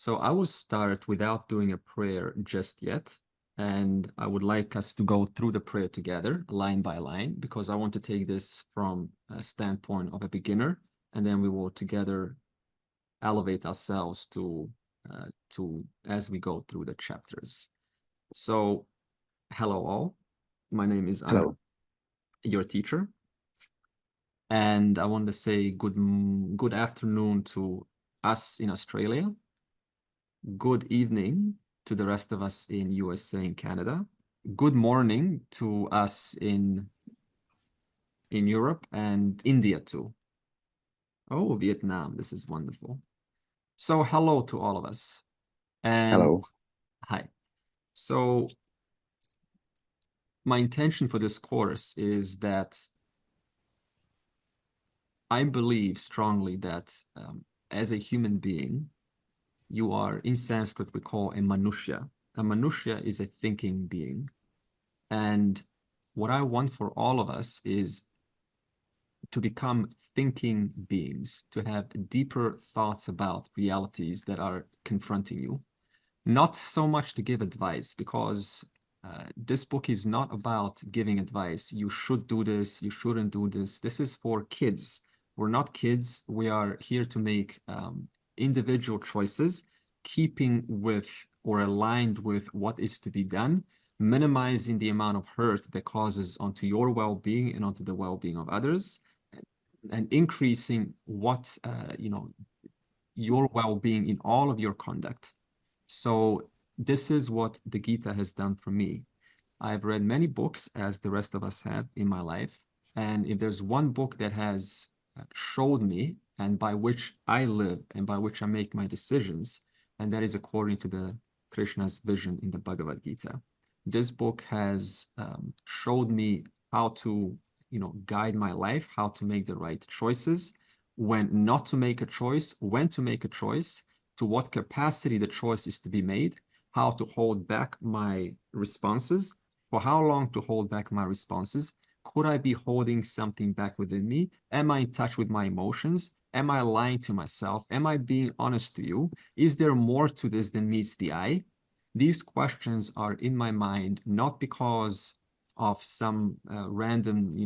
So I will start without doing a prayer just yet. And I would like us to go through the prayer together, line by line, because I want to take this from a standpoint of a beginner, and then we will together elevate ourselves to as we go through the chapters. So, hello all. My name is Andre, Hello. your teacher, and I want to say good afternoon to us in Australia. Good evening to the rest of us in USA and Canada. Good morning to us in Europe and India too. Oh, Vietnam, this is wonderful. So hello to all of us. And Hello. hi. So my intention for this course is that I believe strongly that as a human being, you are, in Sanskrit, we call a manusya. A manusya is a thinking being. And what I want for all of us is to become thinking beings, to have deeper thoughts about realities that are confronting you. Not so much to give advice, because this book is not about giving advice. You should do this, you shouldn't do this. This is for kids. We're not kids. We are here to make individual choices, keeping with or aligned with what is to be done, minimizing the amount of hurt that causes onto your well-being and onto the well-being of others, and increasing what, your well-being in all of your conduct. So this is what the Gita has done for me. I've read many books, as the rest of us have in my life. And if there's one book that has showed me, and by which I live and by which I make my decisions, and that is according to the Krishna's vision in the Bhagavad Gita. This book has showed me how to, guide my life, how to make the right choices, when not to make a choice, when to make a choice, to what capacity the choice is to be made, how to hold back my responses, for how long to hold back my responses. Could I be holding something back within me? Am I in touch with my emotions? Am I lying to myself? Am I being honest to you? Is there more to this than meets the eye? These questions are in my mind, not because of some random,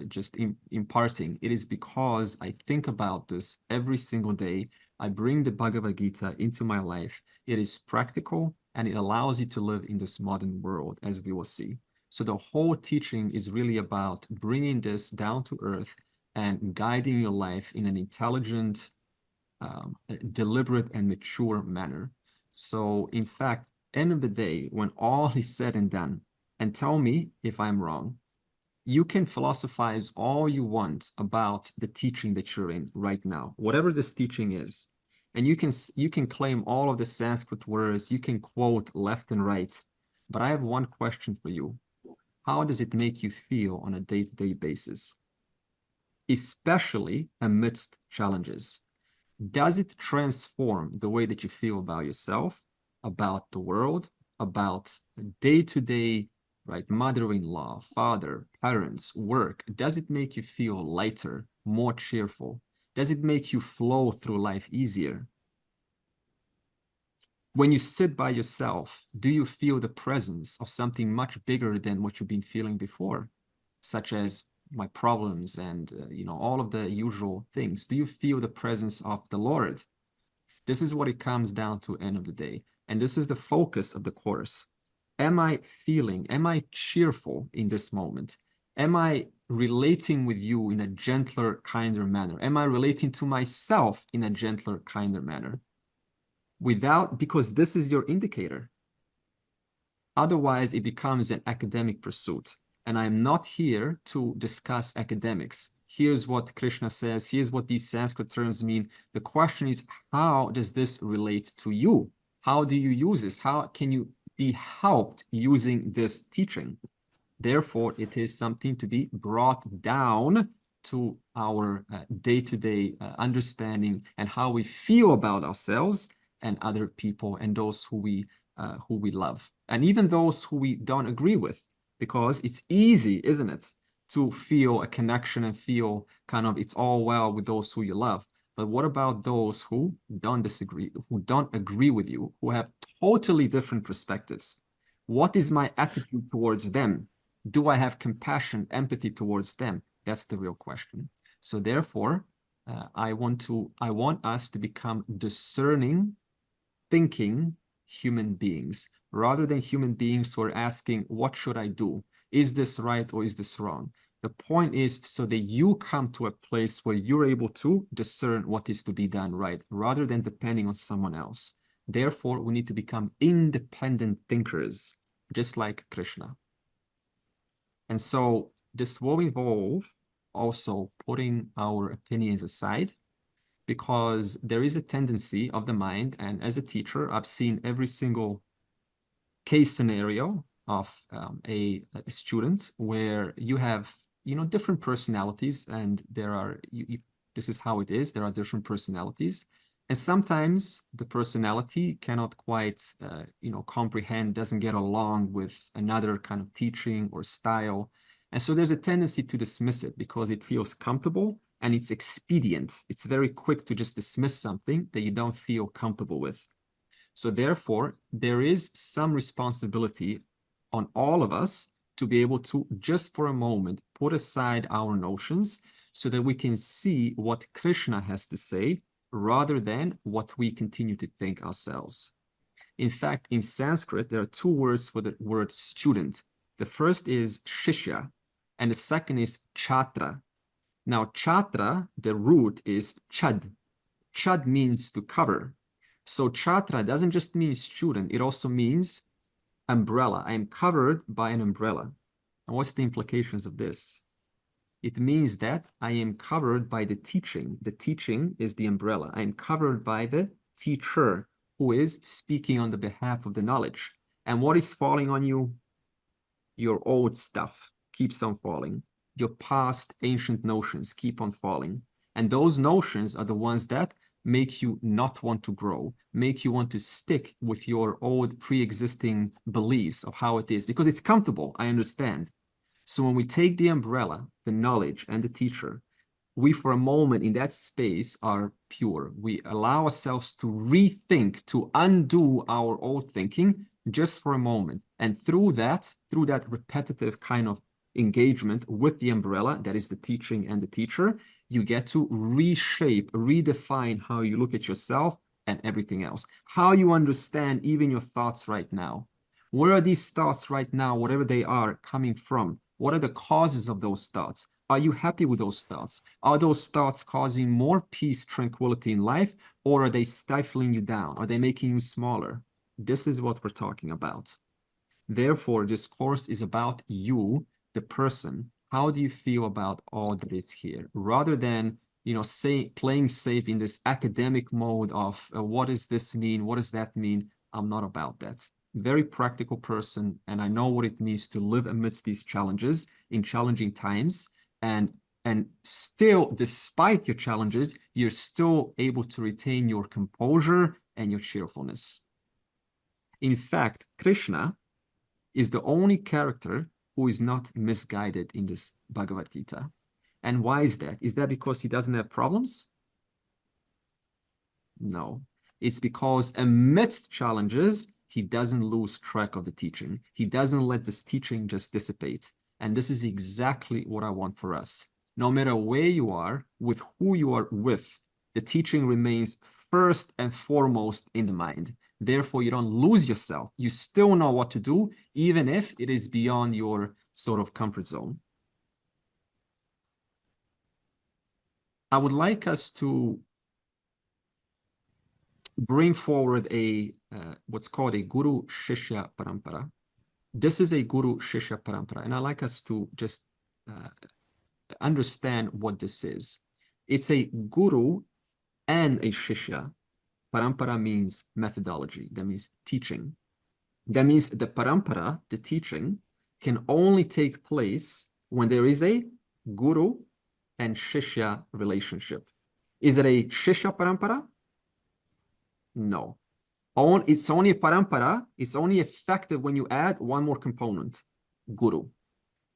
just imparting. It is because I think about this every single day. I bring the Bhagavad Gita into my life. It is practical, and it allows you to live in this modern world, as we will see. So the whole teaching is really about bringing this down to earth and guiding your life in an intelligent, deliberate, and mature manner. So in fact, end of the day, when all is said and done, and tell me if I'm wrong, you can philosophize all you want about the teaching that you're in right now, whatever this teaching is. And you can claim all of the Sanskrit words, you can quote left and right. But I have one question for you. How does it make you feel on a day-to-day basis, especially amidst challenges? Does it transform the way that you feel about yourself, about the world, about day-to-day, right, mother-in-law, father, parents, work? Does it make you feel lighter, more cheerful? Does it make you flow through life easier? When you sit by yourself, do you feel the presence of something much bigger than what you've been feeling before, such as my problems and all of the usual things? Do you feel the presence of the Lord? This is what it comes down to end of the day. And this is the focus of the course. Am I cheerful in this moment? Am I relating with you in a gentler, kinder manner? Am I relating to myself in a gentler, kinder manner? Because this is your indicator. Otherwise, it becomes an academic pursuit. And I'm not here to discuss academics. Here's what Krishna says. Here's what these Sanskrit terms mean. The question is, how does this relate to you? How do you use this? How can you be helped using this teaching? Therefore, it is something to be brought down to our day-to-day understanding and how we feel about ourselves and other people and those who we love, and even those who we don't agree with, because it's easy, isn't it, to feel a connection and feel kind of it's all well with those who you love. But what about those who don't disagree, who don't agree with you, who have totally different perspectives? What is my attitude towards them? Do I have compassion, empathy towards them? That's the real question. So therefore, I want us to become discerning, thinking human beings, rather than human beings who are asking, what should I do? Is this right or is this wrong? The point is so that you come to a place where you're able to discern what is to be done right, rather than depending on someone else. Therefore, we need to become independent thinkers, just like Krishna. And so this will involve also putting our opinions aside, because there is a tendency of the mind, and as a teacher, I've seen every single case scenario of a student where you have, different personalities, and there are, this is how it is, there are different personalities. And sometimes the personality cannot quite, comprehend, doesn't get along with another kind of teaching or style. And so there's a tendency to dismiss it because it feels comfortable and it's expedient. It's very quick to just dismiss something that you don't feel comfortable with. So therefore, there is some responsibility on all of us to be able to, just for a moment, put aside our notions so that we can see what Krishna has to say rather than what we continue to think ourselves. In fact, in Sanskrit, there are two words for the word student. The first is shishya, and the second is chhatra. Now, chhatra, the root is chad. Chad means to cover. So chhatra doesn't just mean student, it also means umbrella. I am covered by an umbrella. And what's the implications of this? It means that I am covered by the teaching. The teaching is the umbrella. I am covered by the teacher who is speaking on the behalf of the knowledge. And what is falling on you? Your old stuff keeps on falling. Your past ancient notions keep on falling. And those notions are the ones that make you not want to grow, make you want to stick with your old pre-existing beliefs of how it is, because it's comfortable, I understand. So when we take the umbrella, the knowledge, and the teacher, we for a moment in that space are pure. We allow ourselves to rethink, to undo our old thinking just for a moment. And through that repetitive kind of engagement with the umbrella, that is the teaching and the teacher, you get to reshape, redefine how you look at yourself and everything else, how you understand even your thoughts right now. Where are these thoughts right now, whatever they are, coming from? What are the causes of those thoughts? Are you happy with those thoughts? Are those thoughts causing more peace, tranquility in life, or are they stifling you down? Are they making you smaller? This is what we're talking about. Therefore, this course is about you, the person. How do you feel about all that is here? Rather than, playing safe in this academic mode of what does this mean? What does that mean? I'm not about that. Very practical person, and I know what it means to live amidst these challenges in challenging times, and still, despite your challenges, you're still able to retain your composure and your cheerfulness. In fact, Krishna is the only character who is not misguided in this Bhagavad Gita. And why is that? Is that because he doesn't have problems? No. It's because amidst challenges, he doesn't lose track of the teaching. He doesn't let this teaching just dissipate. And this is exactly what I want for us. No matter where you are, with who you are with, the teaching remains first and foremost in the mind. Therefore, you don't lose yourself. You still know what to do, even if it is beyond your sort of comfort zone. I would like us to bring forward what's called a Guru Shishya Parampara. This is a Guru Shishya Parampara, and I'd like us to just understand what this is. It's a Guru and a Shishya. Parampara means methodology, that means teaching. That means the parampara, the teaching, can only take place when there is a Guru and Shishya relationship. Is it a Shishya Parampara? No. It's only a parampara, it's only effective when you add one more component, Guru.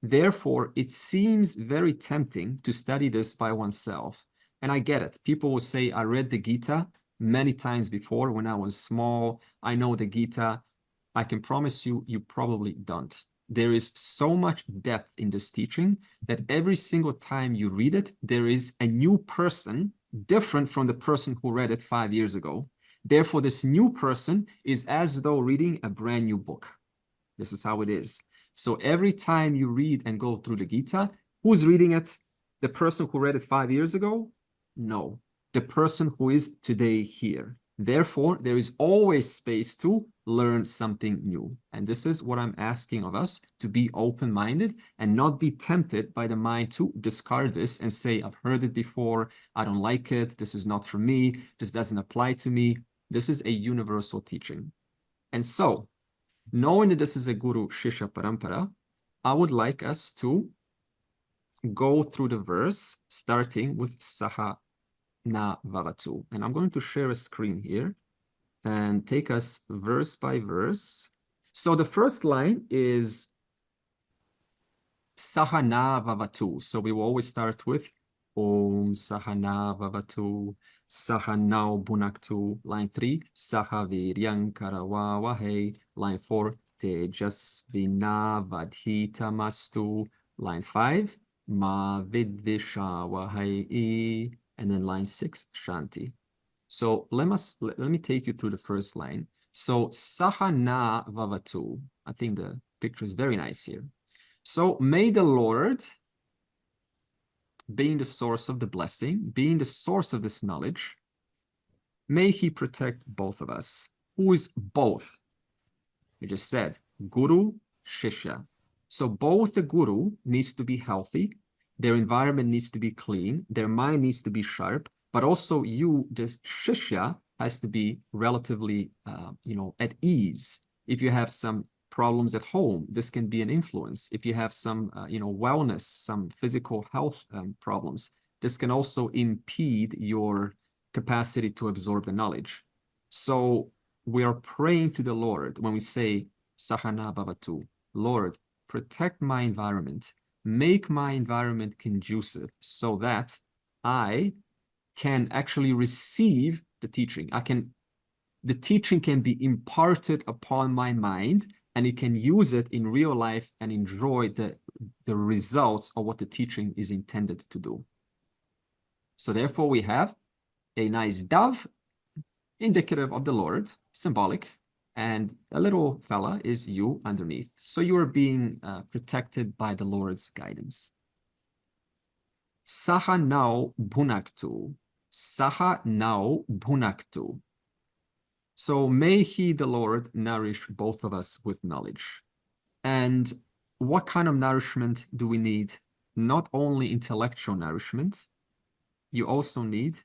Therefore, it seems very tempting to study this by oneself. And I get it. People will say, I read the Gita many times before when I was small. I know the Gita. I can promise you, you probably don't. There is so much depth in this teaching that every single time you read it, there is a new person different from the person who read it 5 years ago. Therefore, this new person is as though reading a brand new book. This is how it is. So every time you read and go through the Gita, who's reading it? The person who read it 5 years ago? No, the person who is today here. Therefore, there is always space to learn something new. And this is what I'm asking of us, to be open-minded and not be tempted by the mind to discard this and say, I've heard it before, I don't like it, this is not for me, this doesn't apply to me. This is a universal teaching. And so, knowing that this is a Guru Shishya Parampara, I would like us to go through the verse starting with Saha Na Vavatu. And I'm going to share a screen here and take us verse by verse. So the first line is Sahana Vavatu. So we will always start with Om Sahana Vavatu, Sahanao Bhunaktu. Line 3, Sahaviryang Karavavahe. Line 4, Tejasvina Vadhitamastu. Line 5, Ma Vidvishavahe. And then line 6, Shanti. So let me take you through the first line. So Sahana Vavatu. I think the picture is very nice here. So may the Lord, being the source of the blessing, being the source of this knowledge, may he protect both of us. Who is both? We just said Guru, Shishya. So both the Guru needs to be healthy, their environment needs to be clean, their mind needs to be sharp, but also you, this Shishya, has to be relatively, at ease. If you have some problems at home, this can be an influence. If you have some, wellness, some physical health problems, this can also impede your capacity to absorb the knowledge. So we are praying to the Lord when we say Sahana Bhavatu, Lord, protect my environment, make my environment conducive so that I can actually receive the teaching. The teaching can be imparted upon my mind, and you can use it in real life and enjoy the results of what the teaching is intended to do. So therefore we have a nice dove, indicative of the Lord, symbolic, and a little fella is you underneath. So you are being protected by the Lord's guidance. Saha now bhunaktu. Saha now bhunaktu. So may he, the Lord, nourish both of us with knowledge. And what kind of nourishment do we need? Not only intellectual nourishment, you also need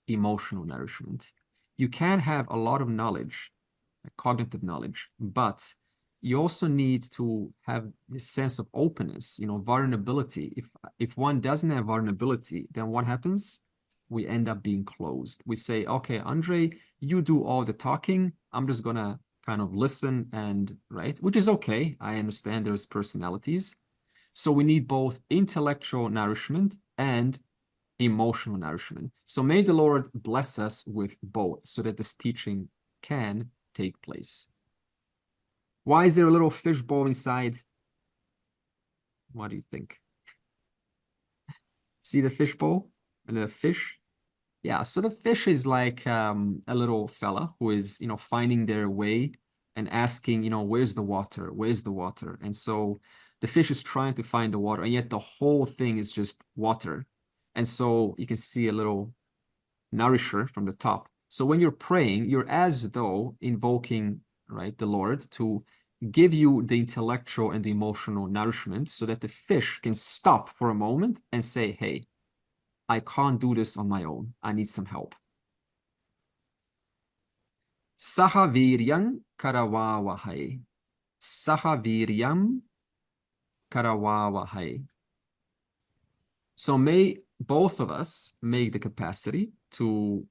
emotional nourishment. You can have a lot of knowledge, cognitive knowledge, but you also need to have this sense of openness, vulnerability. If one doesn't have vulnerability, then what happens? We end up being closed. We say, okay, Andre, you do all the talking. I'm just gonna kind of listen and, right? Which is okay. I understand there's personalities. So we need both intellectual nourishment and emotional nourishment. So may the Lord bless us with both so that this teaching can take place. Why is there a little fishbowl inside? What do you think? See the fishbowl and the fish? Yeah, so the fish is like a little fella who is, finding their way and asking, where's the water? Where's the water? And so the fish is trying to find the water, and yet the whole thing is just water. And so you can see a little nourisher from the top. So when you're praying, you're as though invoking, right, the Lord to give you the intellectual and the emotional nourishment so that the fish can stop for a moment and say, hey, I can't do this on my own. I need some help. Sahaviryam karavavahai. Sahaviryam karavavahai. So may both of us make the capacity to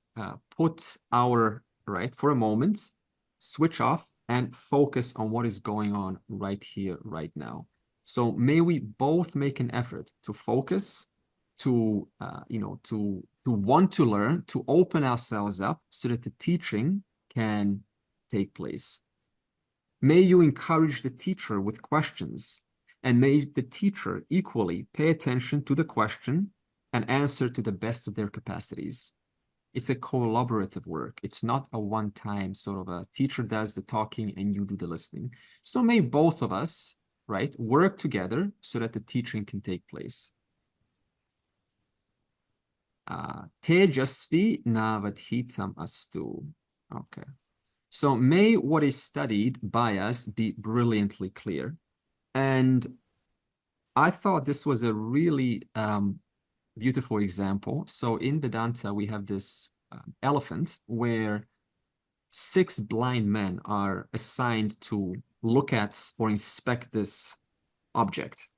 put our, right, for a moment, switch off and focus on what is going on right here, right now. So may we both make an effort to focus, to want to learn, to open ourselves up so that the teaching can take place. May you encourage the teacher with questions, and may the teacher equally pay attention to the question and answer to the best of their capacities. It's a collaborative work. It's not a one-time sort of a teacher does the talking and you do the listening. So may both of us, right, work together so that the teaching can take place. Tejasvi navadhitam astu. Okay. So may what is studied by us be brilliantly clear. And I thought this was a really beautiful example. So in Vedanta, we have this elephant where 6 blind men are assigned to look at or inspect this object.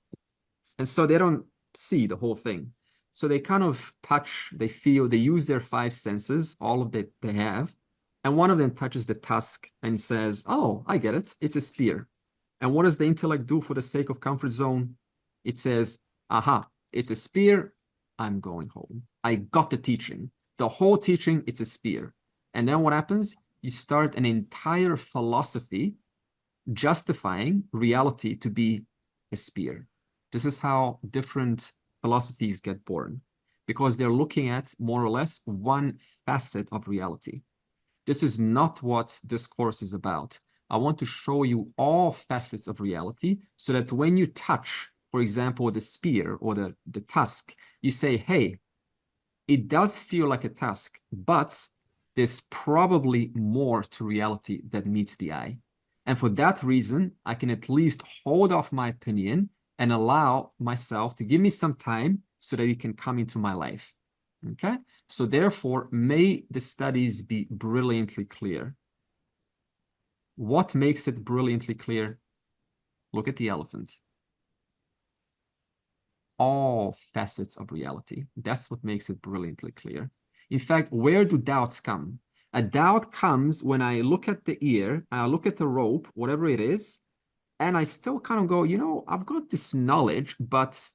And so they don't see the whole thing. So they kind of touch, they feel, they use their 5 senses, all of that they have. And one of them touches the tusk and says, oh, I get it. It's a spear. And what does the intellect do for the sake of comfort zone? It says, aha, it's a spear. I'm going home. I got the teaching. The whole teaching, it's a spear. And then what happens? You start an entire philosophy justifying reality to be a spear. This is how different philosophies get born, because they're looking at more or less one facet of reality. This is not what this course is about. I want to show you all facets of reality so that when you touch, for example, the spear or the tusk, you say, hey, it does feel like a tusk, but there's probably more to reality that meets the eye. And for that reason, I can at least hold off my opinion and allow myself to give me some time so that it can come into my life. Okay? So therefore, may the studies be brilliantly clear. What makes it brilliantly clear? Look at the elephant. All facets of reality. That's what makes it brilliantly clear. In fact, where do doubts come? A doubt comes when I look at the ear, I look at the rope, whatever it is, and I still kind of go, you know, I've got this knowledge, but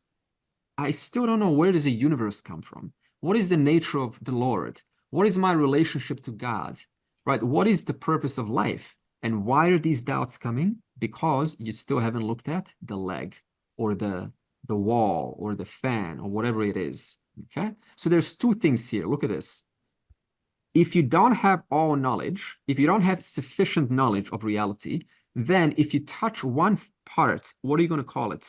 I still don't know, where does the universe come from? What is the nature of the Lord? What is my relationship to God? Right? What is the purpose of life? And why are these doubts coming? Because you still haven't looked at the leg or the wall or the fan or whatever it is. Okay? So there's 2 things here. Look at this. If you don't have all knowledge, if you don't have sufficient knowledge of reality, then if you touch one part, what are you going to call it?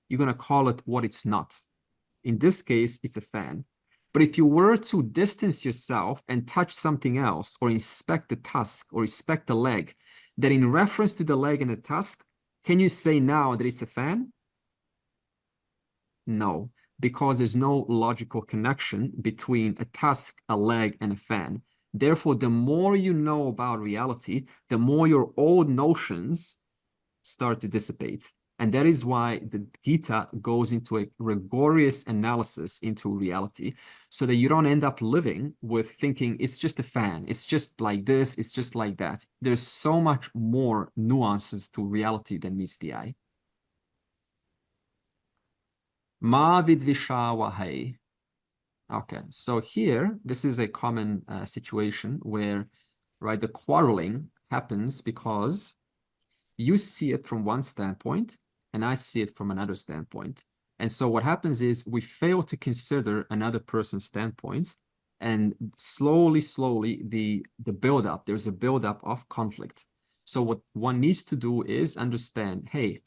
You're going to call it what it's not. In this case, it's a fan. But if you were to distance yourself and touch something else or inspect the tusk or inspect the leg, then in reference to the leg and the tusk, can you say now that it's a fan? No, because there's no logical connection between a tusk, a leg, and a fan. Therefore, the more you know about reality, the more your old notions start to dissipate. And that is why the Gita goes into a rigorous analysis into reality, so that you don't end up living with thinking it's just a fan, it's just like this, it's just like that. There's so much more nuances to reality than meets the eye. Ma vidvishawahai. Okay, so here, this is a common situation where, right, the quarreling happens because you see it from one standpoint, and I see it from another standpoint. And so what happens is we fail to consider another person's standpoint, and slowly, the buildup, there's a buildup of conflict. So what one needs to do is understand, hey,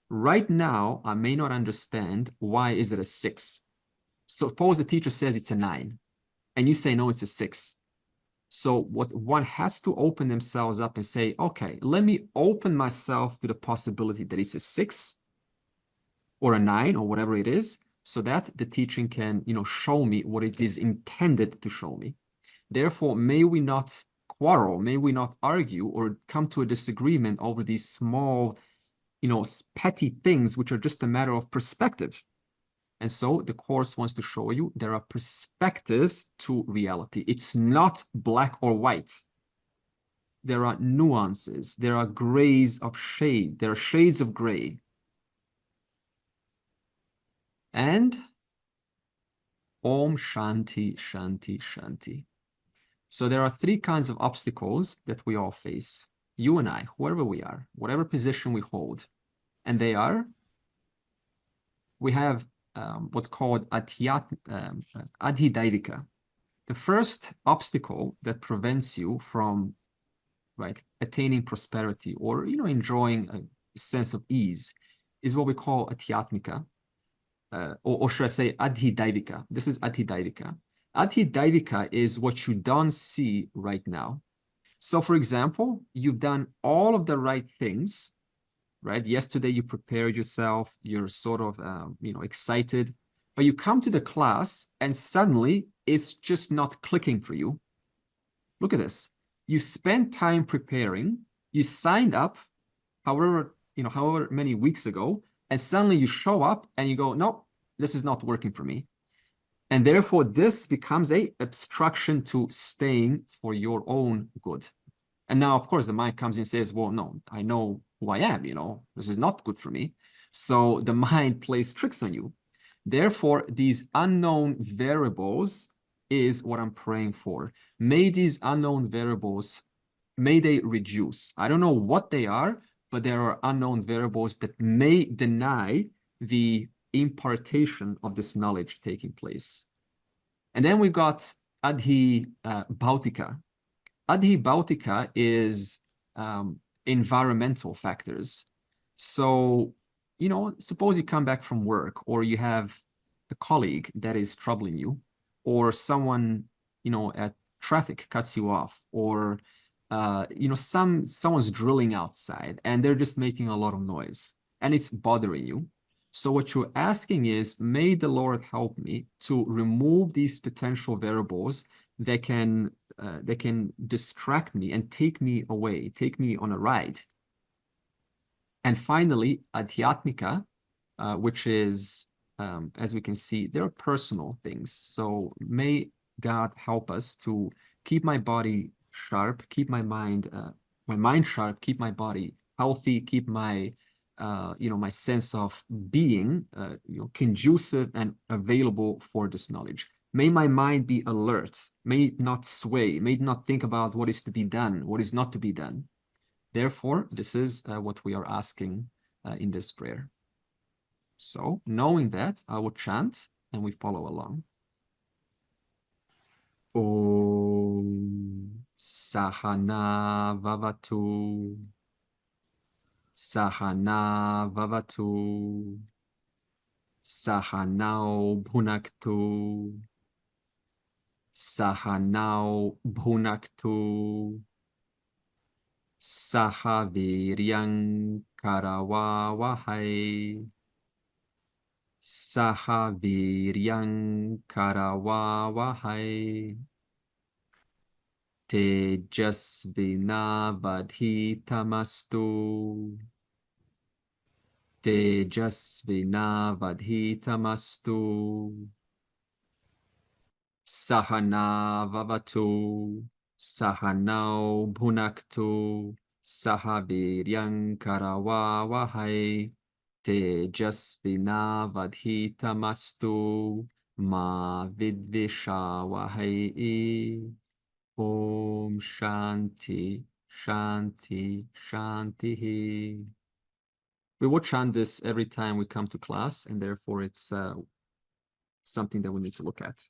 right now, I may not understand why is it a 6. Suppose the teacher says it's a 9, and you say, no, it's a 6. So what one has to open themselves up and say, okay, let me open myself to the possibility that it's a 6 or a 9 or whatever it is, so that the teaching can, show me what it is intended to show me. Therefore, may we not quarrel, may we not argue or come to a disagreement over these small, petty things, which are just a matter of perspective. And so the course wants to show you there are perspectives to reality. It's not black or white. There are nuances. There are grays of shade. There are shades of gray. And Om Shanti, Shanti, Shanti. So there are three kinds of obstacles that we all face. You and I, whoever we are, whatever position we hold. And they are, we have what's called adhidaivika. The first obstacle that prevents you from attaining prosperity or enjoying a sense of ease is what we call adhyatmika, or should I say adhidaivika. This is adhidaivika. Adhidaivika is what you don't see right now. So for example, you've done all of the right things, right? Yesterday you prepared yourself, you're sort of excited, but you come to the class and suddenly it's just not clicking for you. Look at this. You spent time preparing, you signed up however many weeks ago, and suddenly you show up and you go, no, this is not working for me. And therefore this becomes an obstruction to staying for your own good. And now, of course, the mind comes and says, well, no, I know who I am, this is not good for me. So the mind plays tricks on you. Therefore, these unknown variables is what I'm praying for. May these unknown variables, may they reduce. I don't know what they are, but there are unknown variables that may deny the impartation of this knowledge taking place. And then we got adhi-bhautika. Adhi-bhautika is environmental factors. So, suppose you come back from work, or you have a colleague that is troubling you, or someone, at traffic cuts you off, or, someone's drilling outside and they're just making a lot of noise and it's bothering you. So what you're asking is, may the Lord help me to remove these potential variables that can distract me and take me away, take me on a ride. And finally, adhyatmika, which is, as we can see, they're personal things. So may God help us to keep my body sharp, keep my mind sharp, keep my body healthy, keep my my sense of being conducive and available for this knowledge. May my mind be alert, may it not sway, may it not think about what is to be done, what is not to be done. Therefore, this is what we are asking in this prayer. So, knowing that, I will chant and we follow along. Om Sahana Vavatu. Sahana Vavatu. Sahanao Bhunaktu. Sahanao Bhunaktu. Sahaviryang Karawawahai. Sahaviryang Karawawahai. Tejasvinavadhitamastu. Tejasvinavadhitamastu. Sahana Vavatu. Sahanao Bhunaktu. Sahaviryang Karawawahai. Tejasvinavadhitamastu. Ma vidvishawahai. Om Shanti, Shanti, Shanti. We will chant this every time we come to class, and therefore it's something that we need to look at.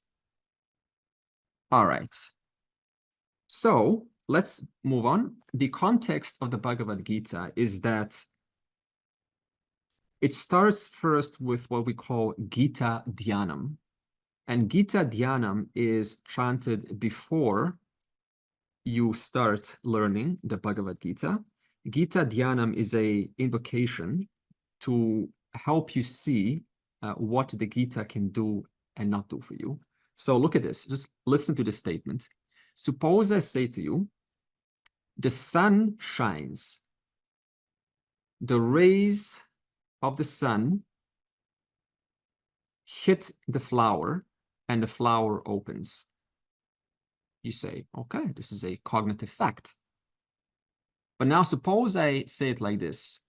All right. So let's move on. The context of the Bhagavad Gita is that it starts first with what we call Gita Dhyanam. And Gita Dhyanam is chanted before you start learning the Bhagavad Gita. Gita Dhyanam is an invocation to help you see what the Gita can do and not do for you. So look at this. Just listen to this statement. Suppose I say to you, the sun shines. The rays of the sun hit the flower and the flower opens. You say, okay, this is a cognitive fact. But now suppose I say it like this.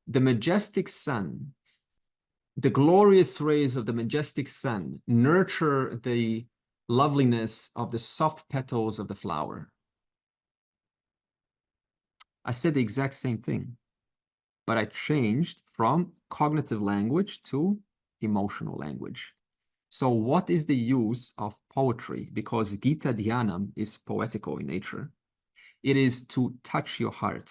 The majestic sun The glorious rays of the majestic sun nurture the loveliness of the soft petals of the flower. I said the exact same thing, but I changed from cognitive language to emotional language. So what is the use of poetry? Because Gita Dhyanam is poetical in nature. It is to touch your heart.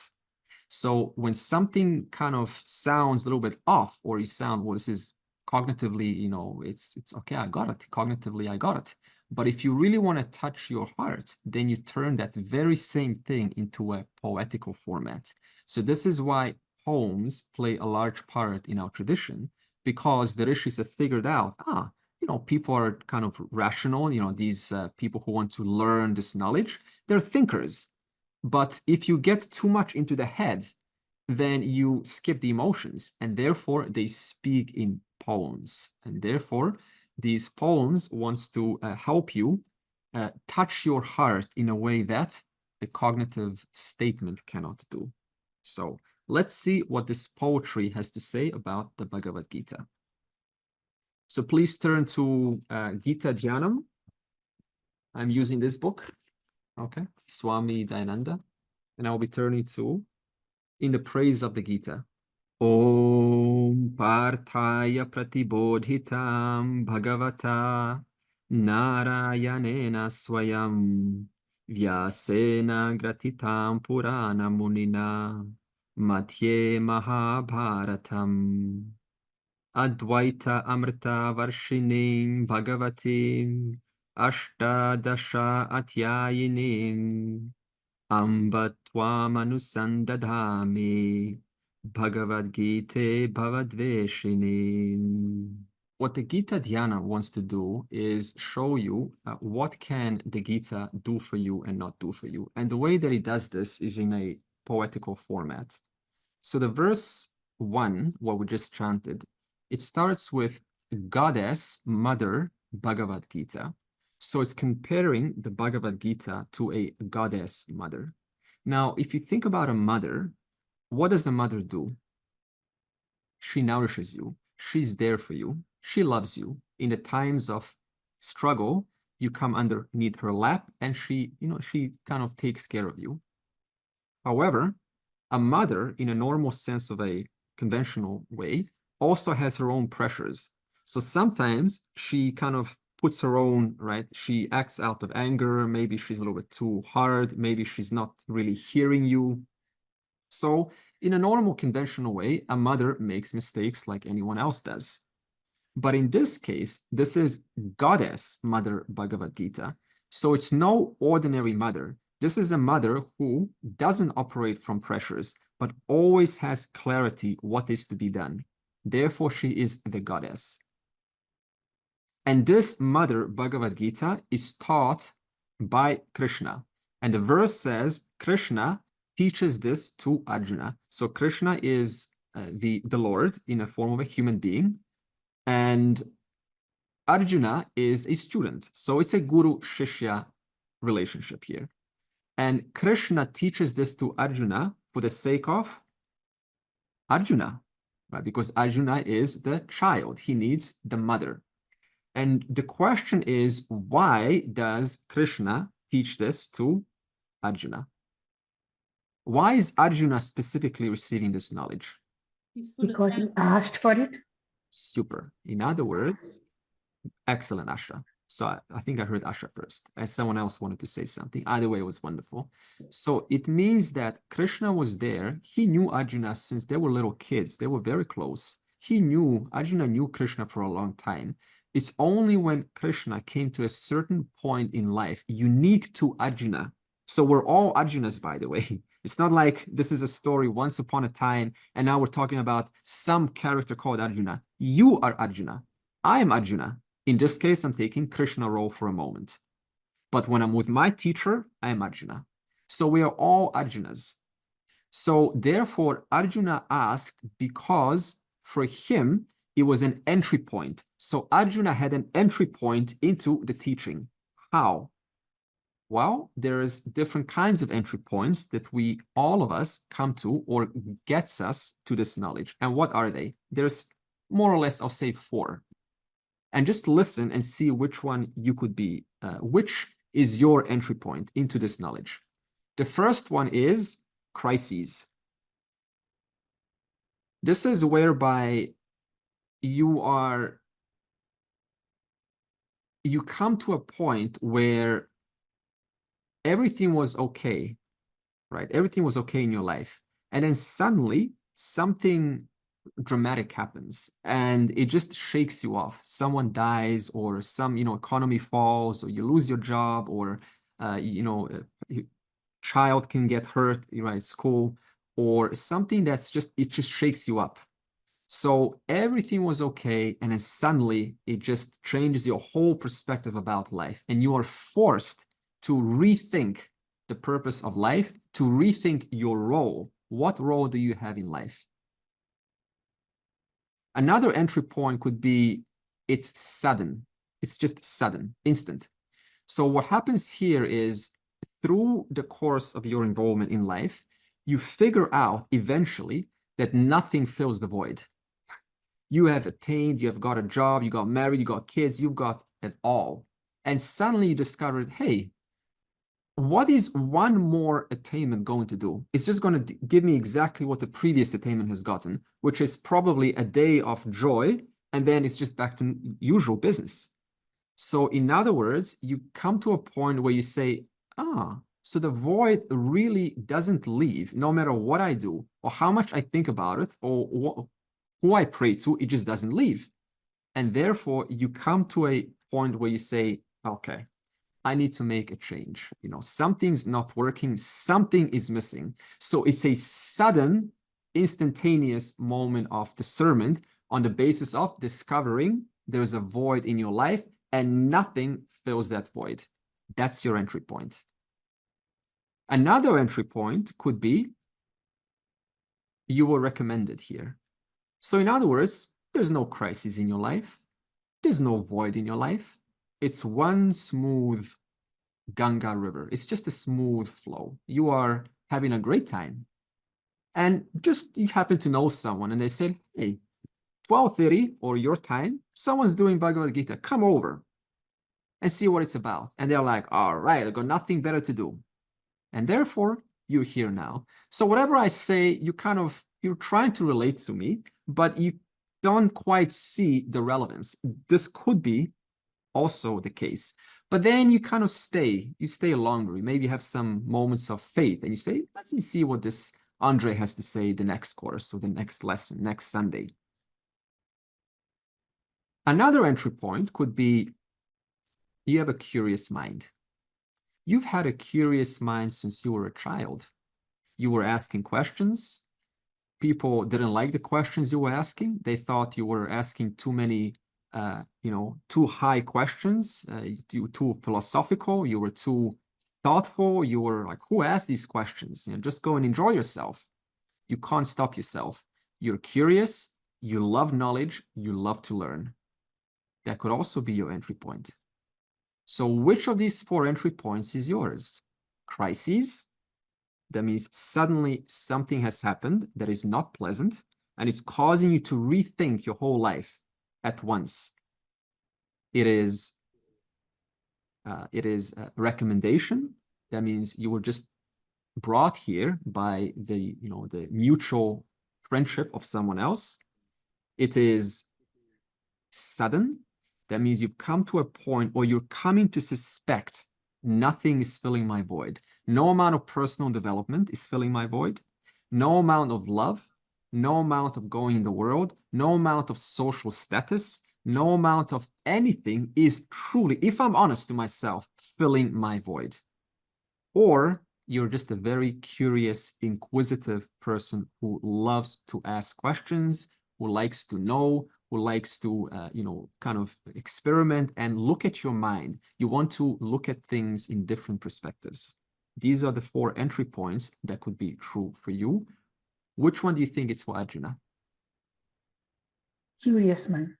So when something kind of sounds a little bit off, or you sound, well, this is cognitively, you know, it's okay, I got it. Cognitively, I got it. But if you really want to touch your heart, then you turn that very same thing into a poetical format. So this is why poems play a large part in our tradition, because the rishis have figured out, you know, people are kind of rational, you know, these people who want to learn this knowledge, they're thinkers. But if you get too much into the head, then you skip the emotions, and therefore they speak in poems. And therefore, these poems wants to help you touch your heart in a way that the cognitive statement cannot do. So let's see what this poetry has to say about the Bhagavad Gita. So please turn to Gita Dhyanam. I'm using this book. Okay, Swami Dayananda, and I'll be turning to In the Praise of the Gita. Om Parthaya Pratibodhitam Bhagavata Narayanena Swayam Vyasena Gratitam Purana Munina Matye Mahabharatam Advaita Amrita Varshinim Bhagavatim Ashtadasha Atyayinim Amba Tvam Anusandadhami bhagavadgita bhavadveshinim. What the Gita Dhyana wants to do is show you what can the Gita do for you and not do for you. And the way that it does this is in a poetical format. So the verse 1, what we just chanted, it starts with Goddess, Mother, Bhagavad Gita. So it's comparing the Bhagavad Gita to a goddess mother. Now, if you think about a mother, what does a mother do? She nourishes you. She's there for you. She loves you. In the times of struggle, you come underneath her lap and she kind of takes care of you. However, a mother, in a normal sense of a conventional way, also has her own pressures. So sometimes she kind of puts her own, right? She acts out of anger. Maybe she's a little bit too hard. Maybe she's not really hearing you. So in a normal conventional way, a mother makes mistakes like anyone else does. But in this case, this is Goddess Mother Bhagavad Gita. So it's no ordinary mother. This is a mother who doesn't operate from pressures, but always has clarity what is to be done. Therefore, she is the goddess. And this Mother Bhagavad Gita is taught by Krishna. And the verse says Krishna teaches this to Arjuna. So Krishna is the Lord in a form of a human being. And Arjuna is a student. So it's a guru-shishya relationship here. And Krishna teaches this to Arjuna for the sake of Arjuna, right? Because Arjuna is the child. He needs the mother. And the question is, why does Krishna teach this to Arjuna? Why is Arjuna specifically receiving this knowledge? Because he asked for it. Super. In other words, excellent, Asha. So I think I heard Asha first, and someone else wanted to say something. Either way, it was wonderful. So it means that Krishna was there. He knew Arjuna since they were little kids. They were very close. Arjuna knew Krishna for a long time. It's only when Krishna came to a certain point in life, unique to Arjuna. So we're all Arjunas, by the way. It's not like this is a story once upon a time, and now we're talking about some character called Arjuna. You are Arjuna. I am Arjuna. In this case, I'm taking Krishna role for a moment. But when I'm with my teacher, I am Arjuna. So we are all Arjunas. So therefore, Arjuna asked because for him, it was an entry point. So Arjuna had an entry point into the teaching. How? Well, there's different kinds of entry points that all of us come to or gets us to this knowledge. And what are they? There's more or less, I'll say 4. And just listen and see which one you could be, which is your entry point into this knowledge. The first one is crises. This is whereby you come to a point where everything was okay, right? Everything was okay in your life. And then suddenly something dramatic happens and it just shakes you off. Someone dies, or some, economy falls, or you lose your job, or, child can get hurt, right, at school, or something it just shakes you up. So everything was okay, and then suddenly it just changes your whole perspective about life, and you are forced to rethink the purpose of life, to rethink your role. What role do you have in life? Another entry point could be it's sudden. It's just sudden, instant. So what happens here is, through the course of your involvement in life, you figure out eventually that nothing fills the void. You have attained, you have got a job, you got married, you got kids, you've got it all. And suddenly you discovered, hey, what is one more attainment going to do? It's just going to give me exactly what the previous attainment has gotten, which is probably a day of joy, and then it's just back to usual business. So in other words, you come to a point where you say, so the void really doesn't leave, no matter what I do, or how much I think about it, or who I pray to, it just doesn't leave. And therefore, you come to a point where you say, okay, I need to make a change. Something's not working, something is missing. So it's a sudden, instantaneous moment of discernment on the basis of discovering there's a void in your life and nothing fills that void. That's your entry point. Another entry point could be you were recommended here. So in other words, there's no crisis in your life. There's no void in your life. It's one smooth Ganga river. It's just a smooth flow. You are having a great time. And just you happen to know someone and they said, hey, 12:30 or your time, someone's doing Bhagavad Gita. Come over and see what it's about. And they're like, all right, I've got nothing better to do. And therefore, you're here now. So whatever I say, you're trying to relate to me, but you don't quite see the relevance. This could be also the case. But then you kind of stay longer. You maybe have some moments of faith and you say, let me see what this Andre has to say the next course or the next lesson, next Sunday. Another entry point could be you have a curious mind. You've had a curious mind since you were a child. You were asking questions. People didn't like the questions you were asking. They thought you were asking too many, too high questions, too philosophical. You were too thoughtful. You were like, who asked these questions? Just go and enjoy yourself. You can't stop yourself. You're curious. You love knowledge. You love to learn. That could also be your entry point. So which of these 4 entry points is yours? Crises. That means suddenly something has happened that is not pleasant, and it's causing you to rethink your whole life at once. It is a recommendation. That means you were just brought here by the mutual friendship of someone else. It is sudden. That means you've come to a point or you're coming to suspect nothing is filling my void. No amount of personal development is filling my void. No amount of love, no amount of going in the world, no amount of social status, no amount of anything is truly, if I'm honest to myself, filling my void. Or you're just a very curious, inquisitive person who loves to ask questions, who likes to know, who likes to, kind of experiment and look at your mind. You want to look at things in different perspectives. These are the 4 entry points that could be true for you. Which one do you think is for Arjuna? Curious mind.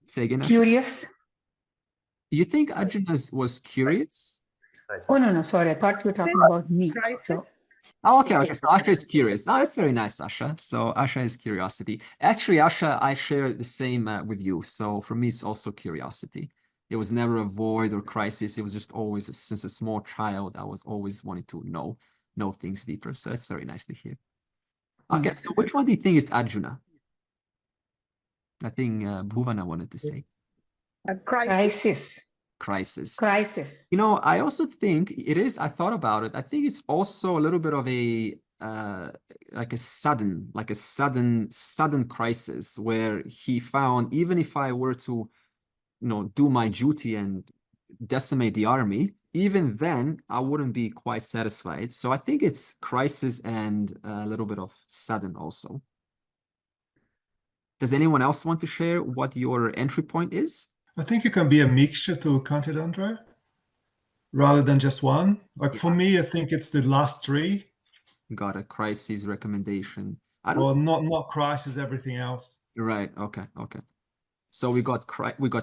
Say again, Asha. Curious. You think Arjuna was curious? Oh, no, sorry. I thought you were talking about me. Crisis. Oh, okay, okay. So Asha is curious. Oh, that's very nice, Asha. So Asha is curiosity. Actually, Asha, I share the same with you. So for me, it's also curiosity. It was never a void or crisis. It was just always, since a small child, I was always wanting to know things deeper. So it's very nice to hear. Okay, so which one do you think is Arjuna? I think Bhuvana wanted to say A crisis. crisis. Crisis. You know, I also think it is, I thought about it. I think it's also a little bit of a like a sudden crisis where he found, even if I were to, do my duty and decimate the army, even then I wouldn't be quite satisfied. So I think it's crisis and a little bit of sudden also. Does anyone else want to share what your entry point is? I think it can be a mixture to count it, Andre, rather than just one. Like for me, I think it's the last three. Got a crisis recommendation. Well, not crisis, everything else. Right. Okay. Okay. So we got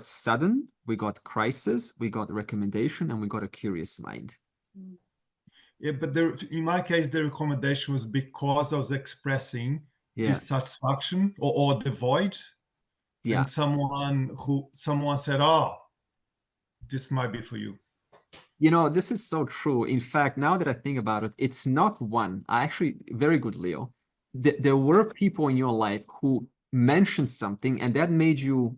sudden, we got crisis, we got recommendation, and we got a curious mind. Yeah, but in my case, the recommendation was because I was expressing dissatisfaction or the void. Yeah. And someone said, "Oh, this might be for you." You know, this is so true. In fact, now that I think about it, it's not one. Very good, Leo. There were people in your life who mentioned something and that made you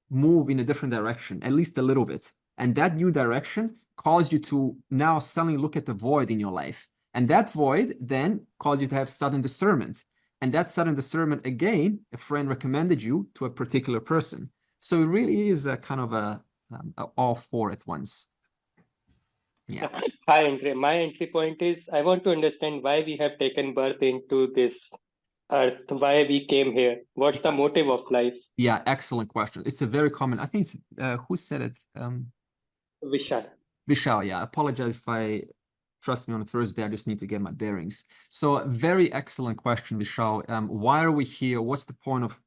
move in a different direction, at least a little bit. And that new direction caused you to now suddenly look at the void in your life. And that void then caused you to have sudden discernment. And that sudden discernment, again, a friend recommended you to a particular person. So it really is a kind of a all four at once. Yeah. Hi, Andre. My entry point is I want to understand why we have taken birth into this earth, why we came here. What's the motive of life? Yeah, excellent question. It's a very common, I think it's, who said it? Vishal. Vishal, yeah. I apologize if I trust me on a Thursday, I just need to get my bearings. So very excellent question, Vishal. Why are we here? What's the point of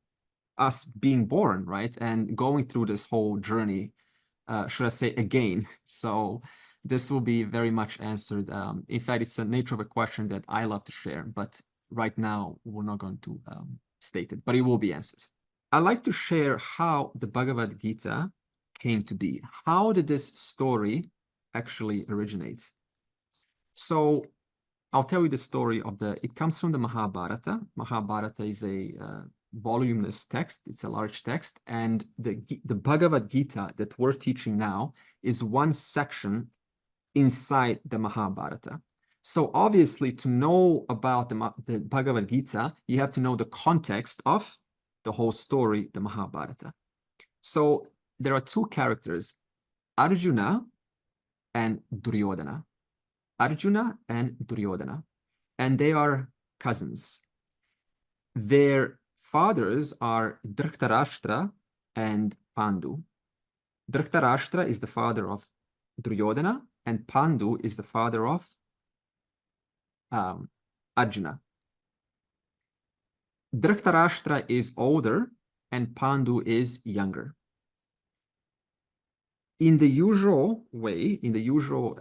us being born, right? And going through this whole journey, should I say again? So this will be very much answered. In fact, it's the nature of a question that I love to share, but right now we're not going to state it, but it will be answered. I like to share how the Bhagavad Gita came to be. How did this story actually originate? So I'll tell you the story of it comes from the Mahabharata. Mahabharata is a voluminous text. It's a large text. And the Bhagavad Gita that we're teaching now is one section inside the Mahabharata. So obviously, to know about the Bhagavad Gita, you have to know the context of the whole story, the Mahabharata. So there are two characters, Arjuna and Duryodhana. Arjuna and Duryodhana. And they are cousins. Their fathers are Dhritarashtra and Pandu. Dhritarashtra is the father of Duryodhana, and Pandu is the father of Arjuna. Dhritarashtra is older and Pandu is younger. In the usual way, in the usual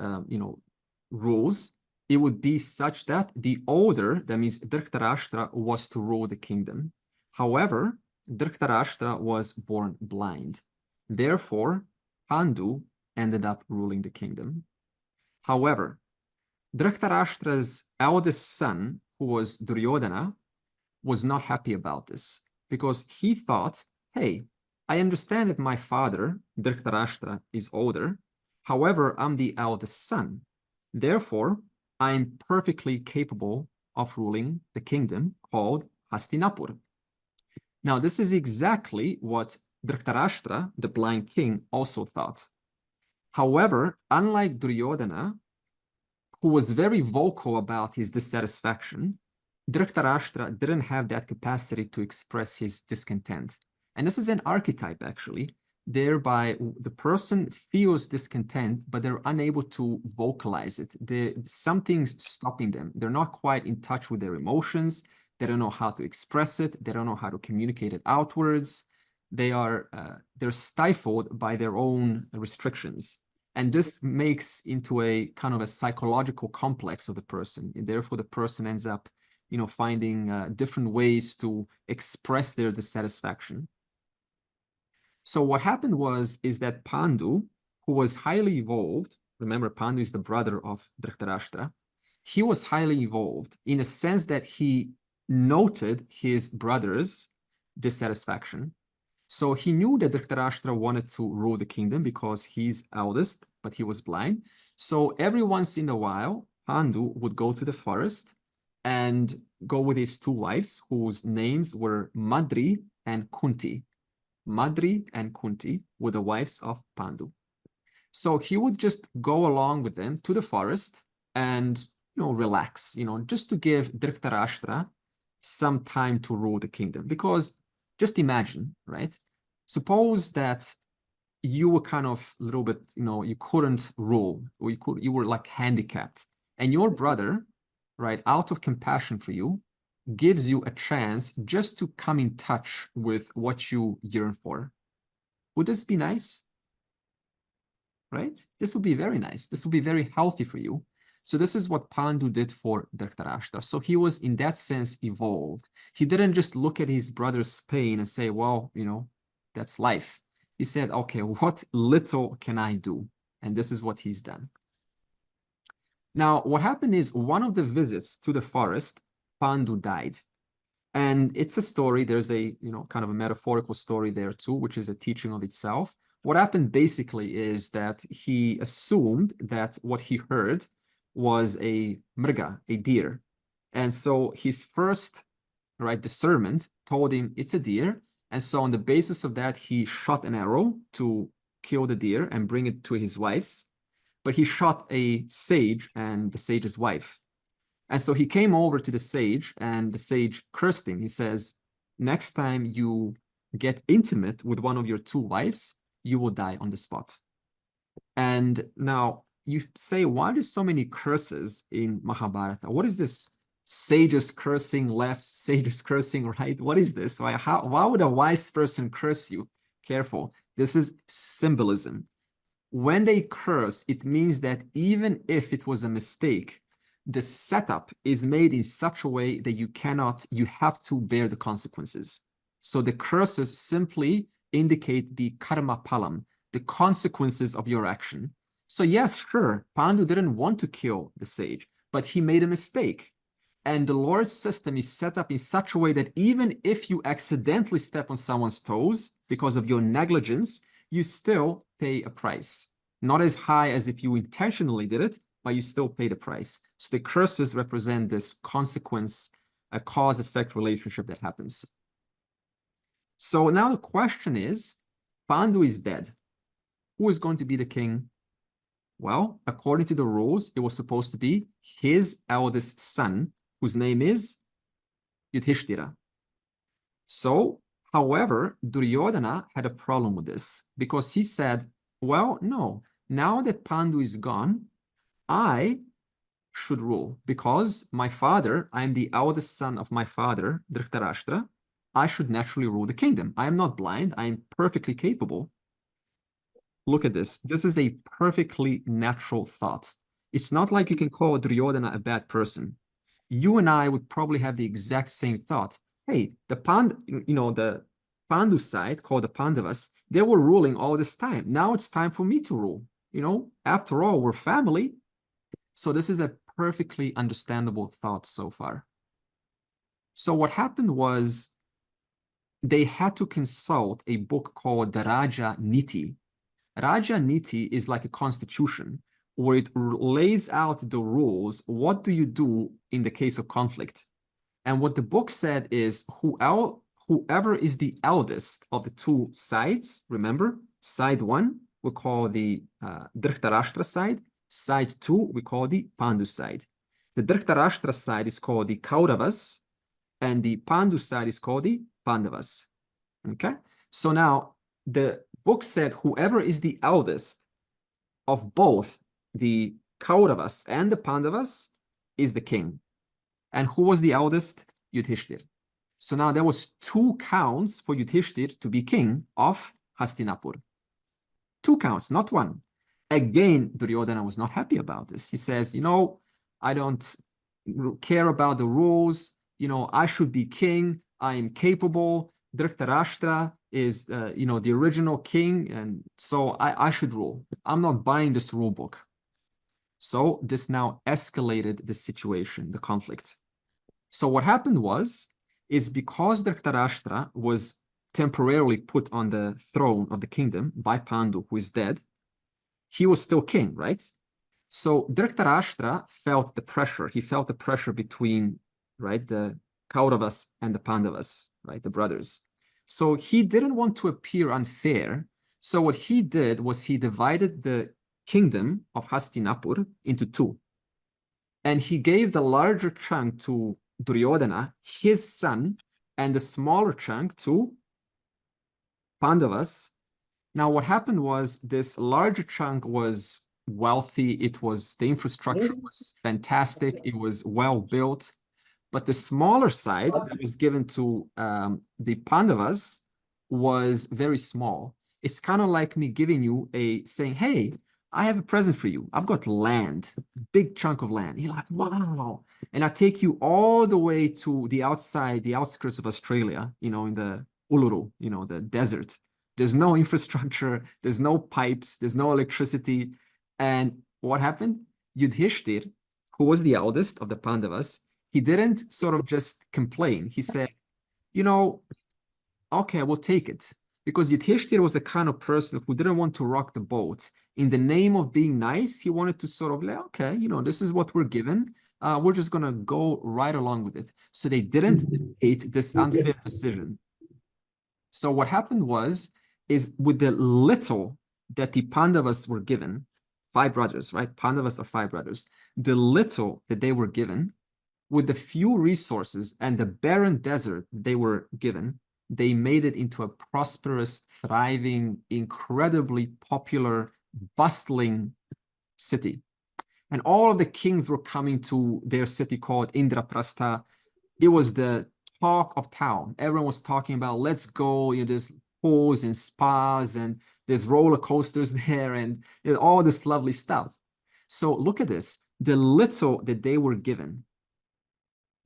rules, it would be such that the older, that means Dhritarashtra, was to rule the kingdom. However, Dhritarashtra was born blind. Therefore, Pandu ended up ruling the kingdom. However, Dhritarashtra's eldest son, who was Duryodhana, was not happy about this because he thought, hey, I understand that my father, Dhritarashtra, is older. However, I'm the eldest son. Therefore, I'm perfectly capable of ruling the kingdom called Hastinapur. Now, this is exactly what Dhritarashtra, the blind king, also thought. However, unlike Duryodhana, who was very vocal about his dissatisfaction, Dhritarashtra didn't have that capacity to express his discontent. And this is an archetype, actually. Thereby, the person feels discontent, but they're unable to vocalize it. Something's stopping them. They're not quite in touch with their emotions. They don't know how to express it. They don't know how to communicate it outwards. They're stifled by their own restrictions. And this makes into a kind of a psychological complex of the person. And therefore, the person ends up, finding different ways to express their dissatisfaction. So what happened is that Pandu, who was highly evolved, remember Pandu is the brother of Dhritarashtra, he was highly evolved in a sense that he noted his brother's dissatisfaction. So he knew that Dhritarashtra wanted to rule the kingdom because he's eldest, but he was blind. So every once in a while, Pandu would go to the forest and go with his two wives, whose names were Madri and Kunti. Madri and Kunti were the wives of Pandu. So he would just go along with them to the forest and, relax, just to give Dhritarashtra some time to rule the kingdom. Because just imagine, right? Suppose that you were kind of a little bit, you couldn't rule, or you were like handicapped, and your brother, right, out of compassion for you, gives you a chance just to come in touch with what you yearn for. Would this be nice? Right? This would be very nice. This would be very healthy for you. So this is what Pandu did for Dhritarashtra. So he was, in that sense, evolved. He didn't just look at his brother's pain and say, well, that's life. He said, okay, what little can I do? And this is what he's done. Now, what happened is one of the visits to the forest, Pandu died. And it's a story. There's a, kind of a metaphorical story there too, which is a teaching of itself. What happened basically is that he assumed that what he heard was a mriga, a deer. And so his first, discernment told him it's a deer. And so on the basis of that, he shot an arrow to kill the deer and bring it to his wives. But he shot a sage and the sage's wife. And so he came over to the sage, and the sage cursed him. He says, next time you get intimate with one of your two wives, you will die on the spot. And now you say, why are there so many curses in Mahabharata? What is this? Sages cursing left, sages cursing right? What is this? Why would a wise person curse you? Careful. This is symbolism. When they curse, it means that even if it was a mistake, the setup is made in such a way that you have to bear the consequences. So the curses simply indicate the karma palam, the consequences of your action. So yes, sure, Pandu didn't want to kill the sage, but he made a mistake. And the Lord's system is set up in such a way that even if you accidentally step on someone's toes because of your negligence, you still pay a price. Not as high as if you intentionally did it, but you still pay the price. So the curses represent this consequence, a cause-effect relationship that happens. So now the question is, Pandu is dead. Who is going to be the king? Well, according to the rules, it was supposed to be his eldest son, whose name is Yudhishthira. So, however, Duryodhana had a problem with this because he said, well, no, now that Pandu is gone, I should rule because my father, I am the eldest son of my father, Dhritarashtra. I should naturally rule the kingdom. I am not blind. I am perfectly capable. Look at this. This is a perfectly natural thought. It's not like you can call Duryodhana a bad person. You and I would probably have the exact same thought. Hey, the Pandu side, called the Pandavas, they were ruling all this time. Now it's time for me to rule. After all, we're family. So this is a perfectly understandable thought so far. So what happened was they had to consult a book called the Raja Niti. Raja Niti is like a constitution where it lays out the rules. What do you do in the case of conflict? And what the book said is whoever is the eldest of the two sides, remember, side one, we call the Dhritarashtra side. Side two, we call the Pandu side. The Dhritarashtra side is called the Kauravas, and the Pandu side is called the Pandavas. Okay? So now, the book said whoever is the eldest of both the Kauravas and the Pandavas is the king. And who was the eldest? Yudhishthir. So now there was 2 counts for Yudhishthir to be king of Hastinapur. 2 counts, not 1. Again, Duryodhana was not happy about this. He says, I don't care about the rules. I should be king. I am capable. Dhritarashtra is, the original king, and so I should rule. I'm not buying this rule book. So this now escalated the situation, the conflict. So what happened is because Dhritarashtra was temporarily put on the throne of the kingdom by Pandu, who is dead, he was still king, right? So Dhritarashtra felt the pressure. He felt the pressure between, right, the Kauravas and the Pandavas, right, the brothers. So he didn't want to appear unfair. So what he did was he divided the kingdom of Hastinapur into two. And he gave the larger chunk to Duryodhana, his son, and the smaller chunk to Pandavas. Now, what happened was this larger chunk was wealthy. The infrastructure was fantastic. It was well built. But the smaller side that was given to the Pandavas was very small. It's kind of like me giving you saying, hey, I have a present for you. I've got land, big chunk of land. You're like, wow. And I take you all the way to the outskirts of Australia, in the Uluru, the desert. There's no infrastructure, there's no pipes, there's no electricity. And what happened? Yudhishthir, who was the eldest of the Pandavas, he didn't sort of just complain. He said, okay, we'll take it. Because Yudhishthir was the kind of person who didn't want to rock the boat. In the name of being nice, he wanted to sort of like, okay, this is what we're given. We're just going to go right along with it. So they didn't hate this unfair decision. So what happened is with the little that the Pandavas were given, 5 brothers, right? Pandavas are 5 brothers. The little that they were given, with the few resources and the barren desert they were given, they made it into a prosperous, thriving, incredibly popular, bustling city. And all of the kings were coming to their city called Indraprastha. It was the talk of town. Everyone was talking about, let's go, there's pools and spas and there's roller coasters there and all this lovely stuff. So look at this. The little that they were given,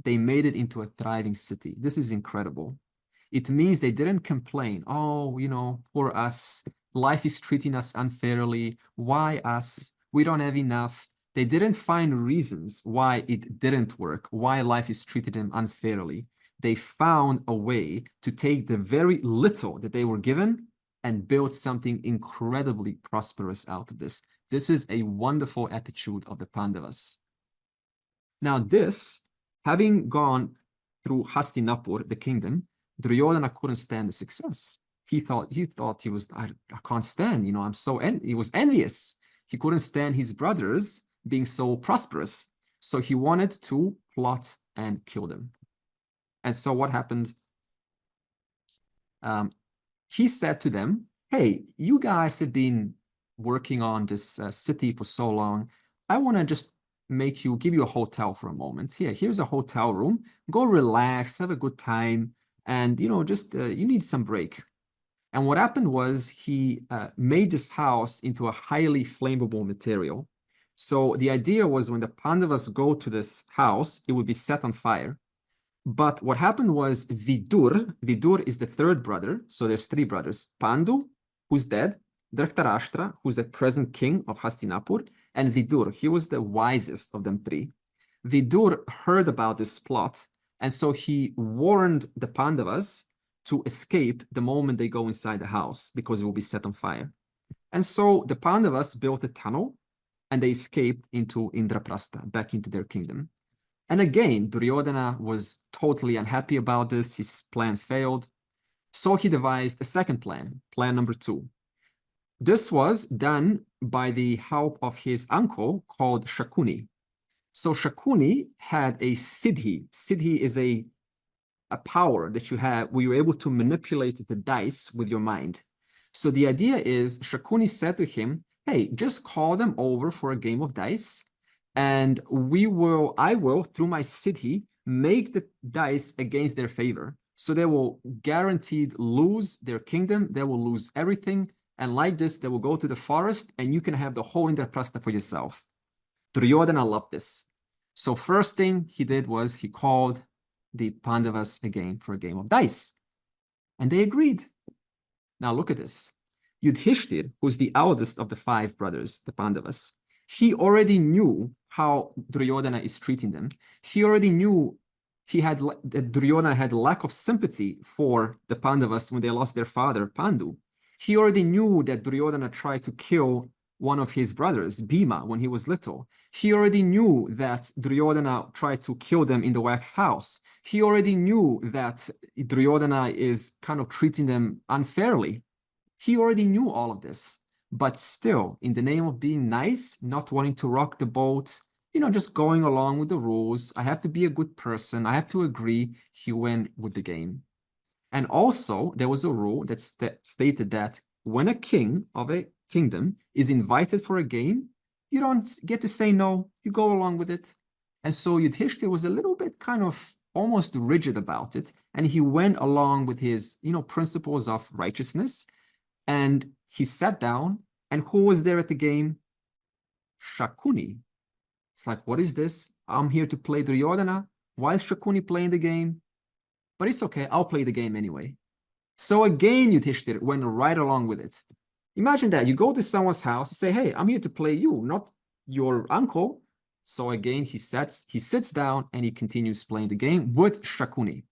they made it into a thriving city. This is incredible. It means they didn't complain. Oh, poor us. Life is treating us unfairly. Why us? We don't have enough. They didn't find reasons why it didn't work, why life is treating them unfairly. They found a way to take the very little that they were given and build something incredibly prosperous out of this. This is a wonderful attitude of the Pandavas. Now this, having gone through Hastinapur, the kingdom, Duryodhana couldn't stand the success. He thought he was, I can't stand, he was envious. He couldn't stand his brothers being so prosperous. So he wanted to plot and kill them. And so what happened? He said to them, hey, you guys have been working on this city for so long. I want to just give you a hotel for a moment. Here's a hotel room. Go relax, have a good time. And, you need some break. And what happened was he made this house into a highly flammable material. So the idea was when the Pandavas go to this house, it would be set on fire. But what happened was Vidur is the 3rd brother. So there's 3 brothers. Pandu, who's dead. Dhritarashtra, who's the present king of Hastinapur. And Vidur, he was the wisest of them 3. Vidur heard about this plot. And so he warned the Pandavas to escape the moment they go inside the house because it will be set on fire. And so the Pandavas built a tunnel and they escaped into Indraprastha, back into their kingdom. And again, Duryodhana was totally unhappy about this. His plan failed. So he devised a second plan, plan number 2. This was done by the help of his uncle called Shakuni. So Shakuni had a siddhi. Siddhi is a power that you have where you're able to manipulate the dice with your mind. So the idea is Shakuni said to him, hey, just call them over for a game of dice. And I will, through my siddhi, make the dice against their favor. So they will guaranteed lose their kingdom. They will lose everything. And like this, they will go to the forest and you can have the whole Indraprastha for yourself. Duryodhana loved this. So first thing he did was he called the Pandavas again for a game of dice. And they agreed. Now look at this. Yudhishthir, who's the eldest of the 5 brothers, the Pandavas, he already knew how Duryodhana is treating them. He already knew that Duryodhana had lack of sympathy for the Pandavas when they lost their father, Pandu. He already knew that Duryodhana tried to kill one of his brothers, Bhima, when he was little. He already knew that Duryodhana tried to kill them in the wax house. He already knew that Duryodhana is kind of treating them unfairly. He already knew all of this, but still, in the name of being nice, not wanting to rock the boat, just going along with the rules, I have to be a good person, I have to agree, he went with the game. And also, there was a rule that stated that when a king of a kingdom is invited for a game, you don't get to say no, you go along with it. And so Yudhishthira was a little bit kind of almost rigid about it, and he went along with his, principles of righteousness, and he sat down, and who was there at the game? Shakuni. It's like, what is this? I'm here to play Duryodhana. Why is Shakuni playing the game? But it's okay, I'll play the game anyway. So again, Yudhishthira went right along with it. Imagine that, you go to someone's house, you say, hey, I'm here to play you, not your uncle. So again, he sits down and he continues playing the game with Shakuni.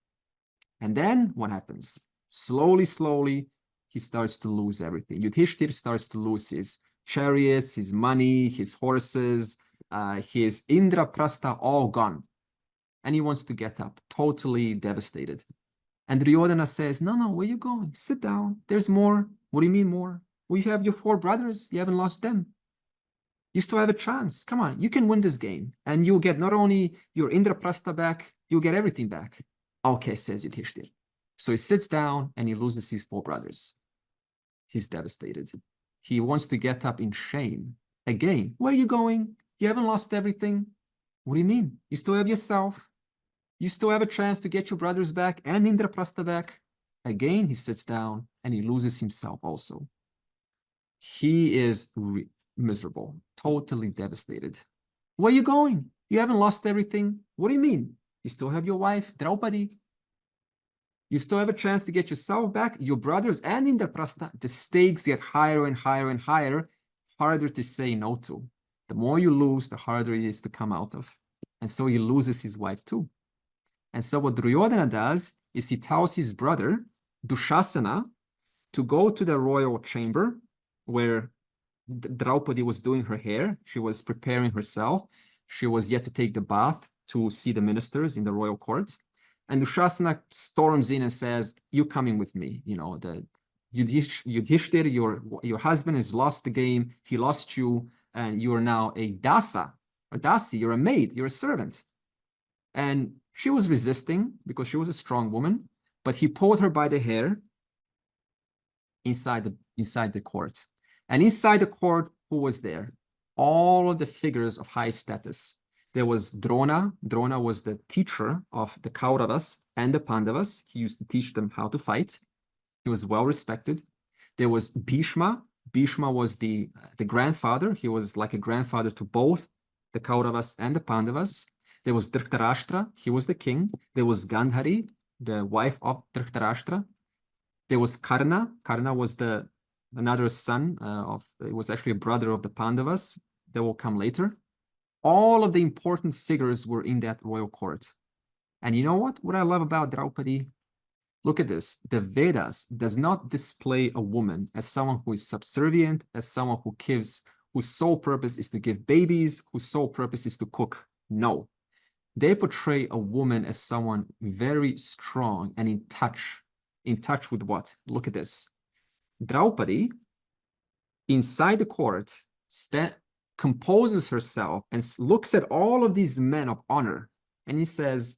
And then what happens? Slowly, he starts to lose everything. Yudhishthira starts to lose his chariots, his money, his horses, his Indraprastha, all gone. And he wants to get up, totally devastated. And Duryodhana says, no, where are you going? Sit down. There's more. What do you mean more? Well, you have your 4 brothers. You haven't lost them. You still have a chance. Come on, you can win this game. And you'll get not only your Indraprastha back, you'll get everything back. Okay, says Yudhishthira. So he sits down and he loses his 4 brothers. He's devastated. He wants to get up in shame. Again, where are you going? You haven't lost everything. What do you mean? You still have yourself. You still have a chance to get your brothers back and Indraprastha back. Again, he sits down and he loses himself also. He is miserable, totally devastated. Where are you going? You haven't lost everything. What do you mean? You still have your wife, Draupadi. You still have a chance to get yourself back, your brothers and Indraprastha. The stakes get higher and higher and higher, harder to say no to. The more you lose, the harder it is to come out of. And so he loses his wife too. And so what Duryodhana does is he tells his brother, Dushasana, to go to the royal chamber where Draupadi was doing her hair. She was preparing herself. She was yet to take the bath to see the ministers in the royal court. And Dushasana storms in and says, you coming with me. The Yudhishthira, your husband has lost the game. He lost you, and you are now a dasa, or dasi. You're a maid. You're a servant. And she was resisting because she was a strong woman, but he pulled her by the hair inside the court. And inside the court, who was there? All of the figures of high status. There was Drona. Drona was the teacher of the Kauravas and the Pandavas. He used to teach them how to fight. He was well respected. There was Bhishma. Bhishma was the grandfather. He was like a grandfather to both the Kauravas and the Pandavas. There was Dhritarashtra. He was the king. There was Gandhari, the wife of Dhritarashtra. There was Karna. Karna was another son it was actually a brother of the Pandavas. That will come later. All of the important figures were in that royal court. And you know what? What I love about Draupadi? Look at this. The Vedas does not display a woman as someone who is subservient, as someone whose sole purpose is to give babies, whose sole purpose is to cook. No. They portray a woman as someone very strong and in touch. In touch with what? Look at this. Draupadi, inside the court, composes herself and looks at all of these men of honor. And he says,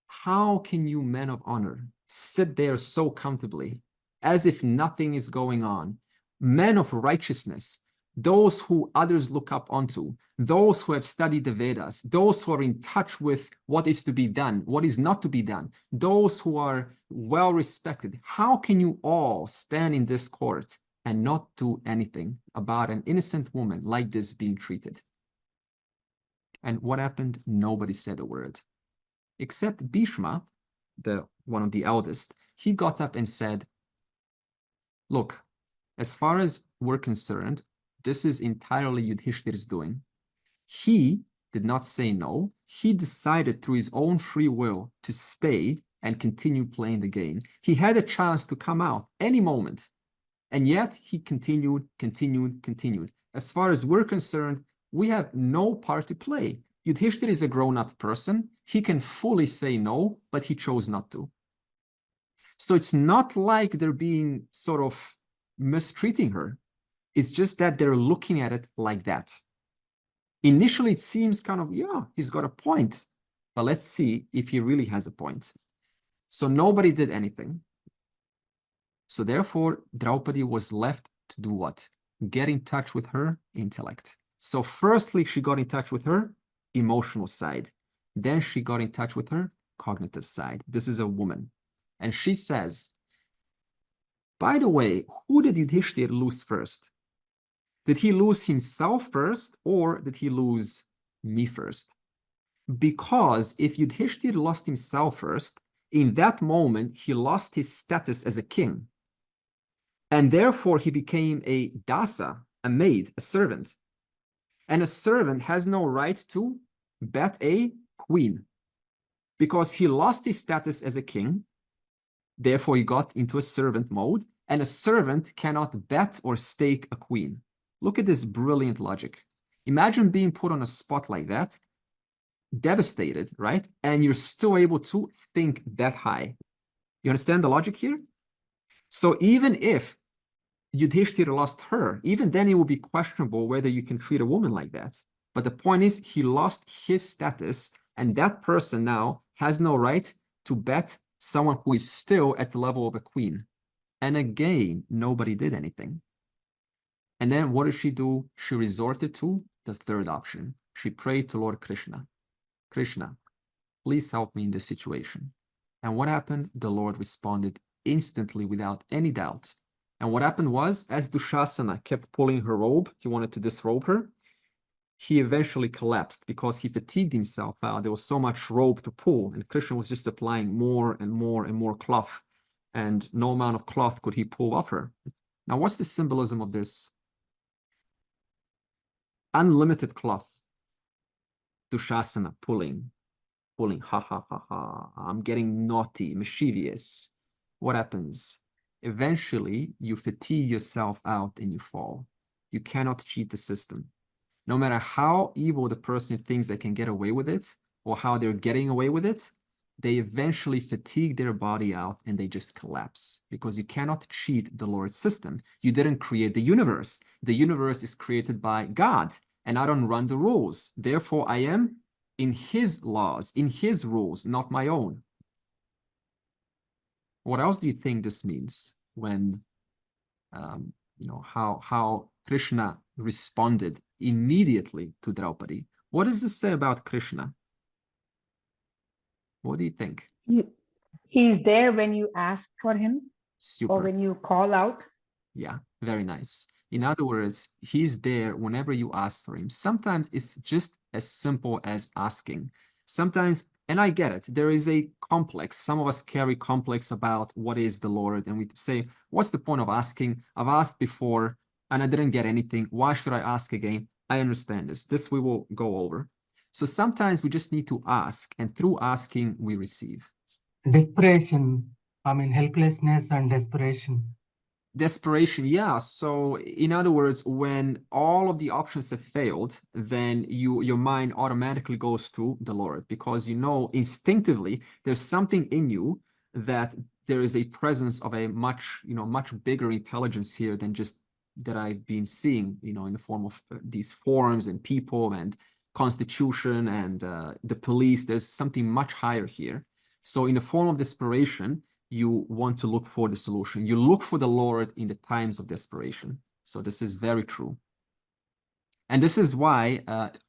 how can you men of honor sit there so comfortably as if nothing is going on? Men of righteousness, those who others look up onto, those who have studied the Vedas, those who are in touch with what is to be done, what is not to be done, those who are well respected. How can you all stand in this court and not do anything about an innocent woman like this being treated. And what happened? Nobody said a word. Except Bhishma, one of the eldest, he got up and said, look, as far as we're concerned, this is entirely Yudhishthira's doing. He did not say no. He decided through his own free will to stay and continue playing the game. He had a chance to come out any moment, and yet he continued. As far as we're concerned, we have no part to play. Yudhishthira is a grown-up person. He can fully say no, but he chose not to. So it's not like they're being sort of mistreating her. It's just that they're looking at it like that. Initially, it seems kind of, yeah, he's got a point. But let's see if he really has a point. So nobody did anything. So therefore, Draupadi was left to do what? Get in touch with her intellect. So firstly, she got in touch with her emotional side. Then she got in touch with her cognitive side. This is a woman. And she says, by the way, who did Yudhishthira lose first? Did he lose himself first, or did he lose me first? Because if Yudhishthira lost himself first, in that moment, he lost his status as a king. And therefore, he became a dasa, a maid, a servant. And a servant has no right to bet a queen, because he lost his status as a king. Therefore, he got into a servant mode, and a servant cannot bet or stake a queen. Look at this brilliant logic. Imagine being put on a spot like that, devastated, right? And you're still able to think that high. You understand the logic here? So even if Yudhishthira lost her, even then it will be questionable whether you can treat a woman like that. But the point is, he lost his status, and that person now has no right to bet someone who is still at the level of a queen. And again, nobody did anything. And then what did she do? She resorted to the third option. She prayed to Lord Krishna. Krishna, please help me in this situation. And what happened? The Lord responded instantly without any doubt. And what happened was, as Dushasana kept pulling her robe, he wanted to disrobe her, he eventually collapsed because he fatigued himself out. There was so much rope to pull, and Krishna was just applying more and more and more cloth, and no amount of cloth could he pull off her. Now, what's the symbolism of this? Unlimited cloth. Dushasana pulling, ha ha ha ha. I'm getting naughty, mischievous. What happens? Eventually, you fatigue yourself out and you fall. You cannot cheat the system. No matter how evil the person thinks they can get away with it, or how they're getting away with it, they eventually fatigue their body out and they just collapse, because you cannot cheat the Lord's system. You didn't create the universe. The universe is created by God, and I don't run the rules. Therefore, I am in his laws, in his rules, not my own. What else do you think this means when, how Krishna responded immediately to Draupadi? What does this say about Krishna? What do you think? He's there when you ask for him. Super. Or when you call out. Yeah, very nice. In other words, he's there whenever you ask for him. Sometimes it's just as simple as asking. Sometimes, and I get it, there is a complex. Some of us carry complex about what is the Lord, and we say, what's the point of asking? I've asked before and I didn't get anything. Why should I ask again? I understand this. This we will go over. So sometimes we just need to ask, and through asking, we receive. Desperation, helplessness and desperation. Desperation, yeah. So in other words, when all of the options have failed, then your mind automatically goes to the Lord, because you know instinctively there's something in you that there is a presence of a much bigger intelligence here than just that I've been seeing, in the form of these forms and people and constitution and the police. There's something much higher here. So in the form of desperation, you want to look for the solution. You look for the Lord in the times of desperation. So this is very true. And this is why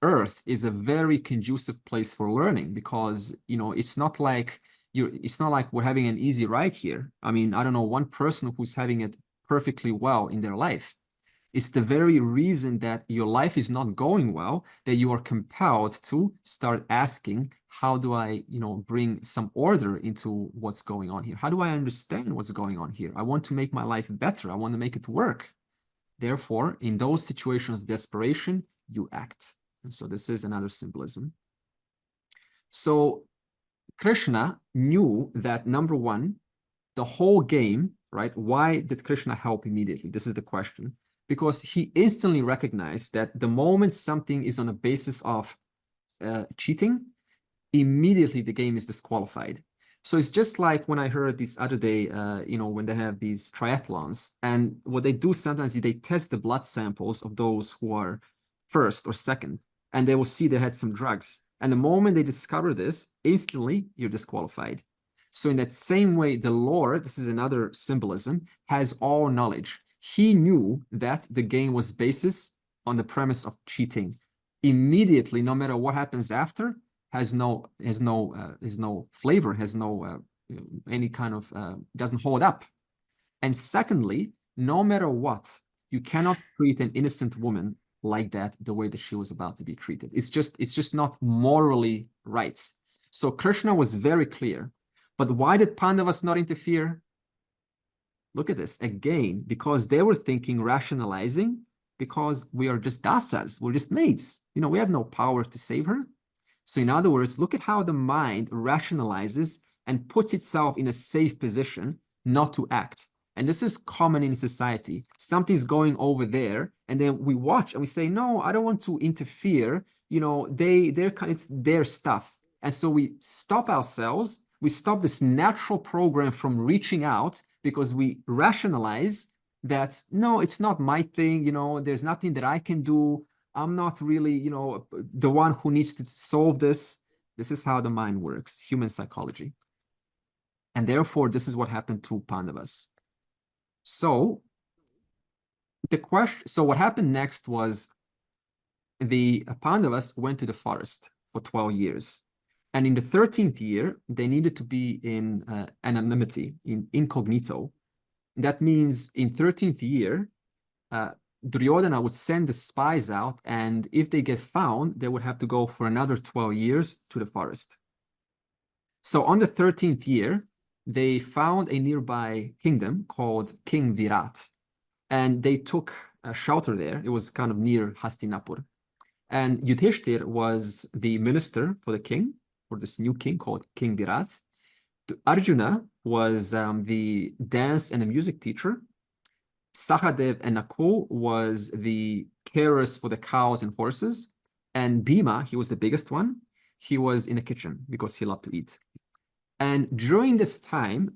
Earth is a very conducive place for learning, because, it's not like we're having an easy ride here. I mean, I don't know one person who's having it perfectly well in their life. It's the very reason that your life is not going well that you are compelled to start asking, how do I, bring some order into what's going on here? How do I understand what's going on here? I want to make my life better. I want to make it work. Therefore, in those situations of desperation, you act. And so this is another symbolism. So Krishna knew that, number one, the whole game, right? Why did Krishna help immediately? This is the question. Because he instantly recognized that the moment something is on a basis of cheating, immediately the game is disqualified. So it's just like when I heard this other day, when they have these triathlons, and what they do sometimes is they test the blood samples of those who are first or second, and they will see they had some drugs. And the moment they discover this, instantly you're disqualified. So in that same way, the Lord, this is another symbolism, has all knowledge. He knew that the game was basis on the premise of cheating. Immediately, no matter what happens after, has no flavor, has no any kind of doesn't hold up. And secondly, no matter what, you cannot treat an innocent woman like that, the way that she was about to be treated. It's just not morally right. So Krishna was very clear. But why did Pandavas not interfere? Look at this again, because they were thinking, rationalizing, because we are just dasas, we're just maids. We have no power to save her. So in other words, look at how the mind rationalizes and puts itself in a safe position not to act. And this is common in society. Something's going over there, and then we watch and we say, no, I don't want to interfere. It's their stuff. And so we stop ourselves. We stop this natural program from reaching out because we rationalize that, no, it's not my thing. There's nothing that I can do. I'm not really, the one who needs to solve this. This is how the mind works, human psychology. And therefore, this is what happened to Pandavas. So what happened next was the Pandavas went to the forest for 12 years. And in the 13th year, they needed to be in anonymity, in incognito. That means in 13th year, Duryodhana would send the spies out, and if they get found, they would have to go for another 12 years to the forest. So on the 13th year, they found a nearby kingdom called King Virat, and they took a shelter there. It was kind of near Hastinapur. And Yudhishthir was the minister for the king, for this new king called King Virat. Arjuna was the dance and the music teacher. Sahadev and Nakul was the carers for the cows and horses. And Bhima, he was the biggest one. He was in the kitchen because he loved to eat. And during this time,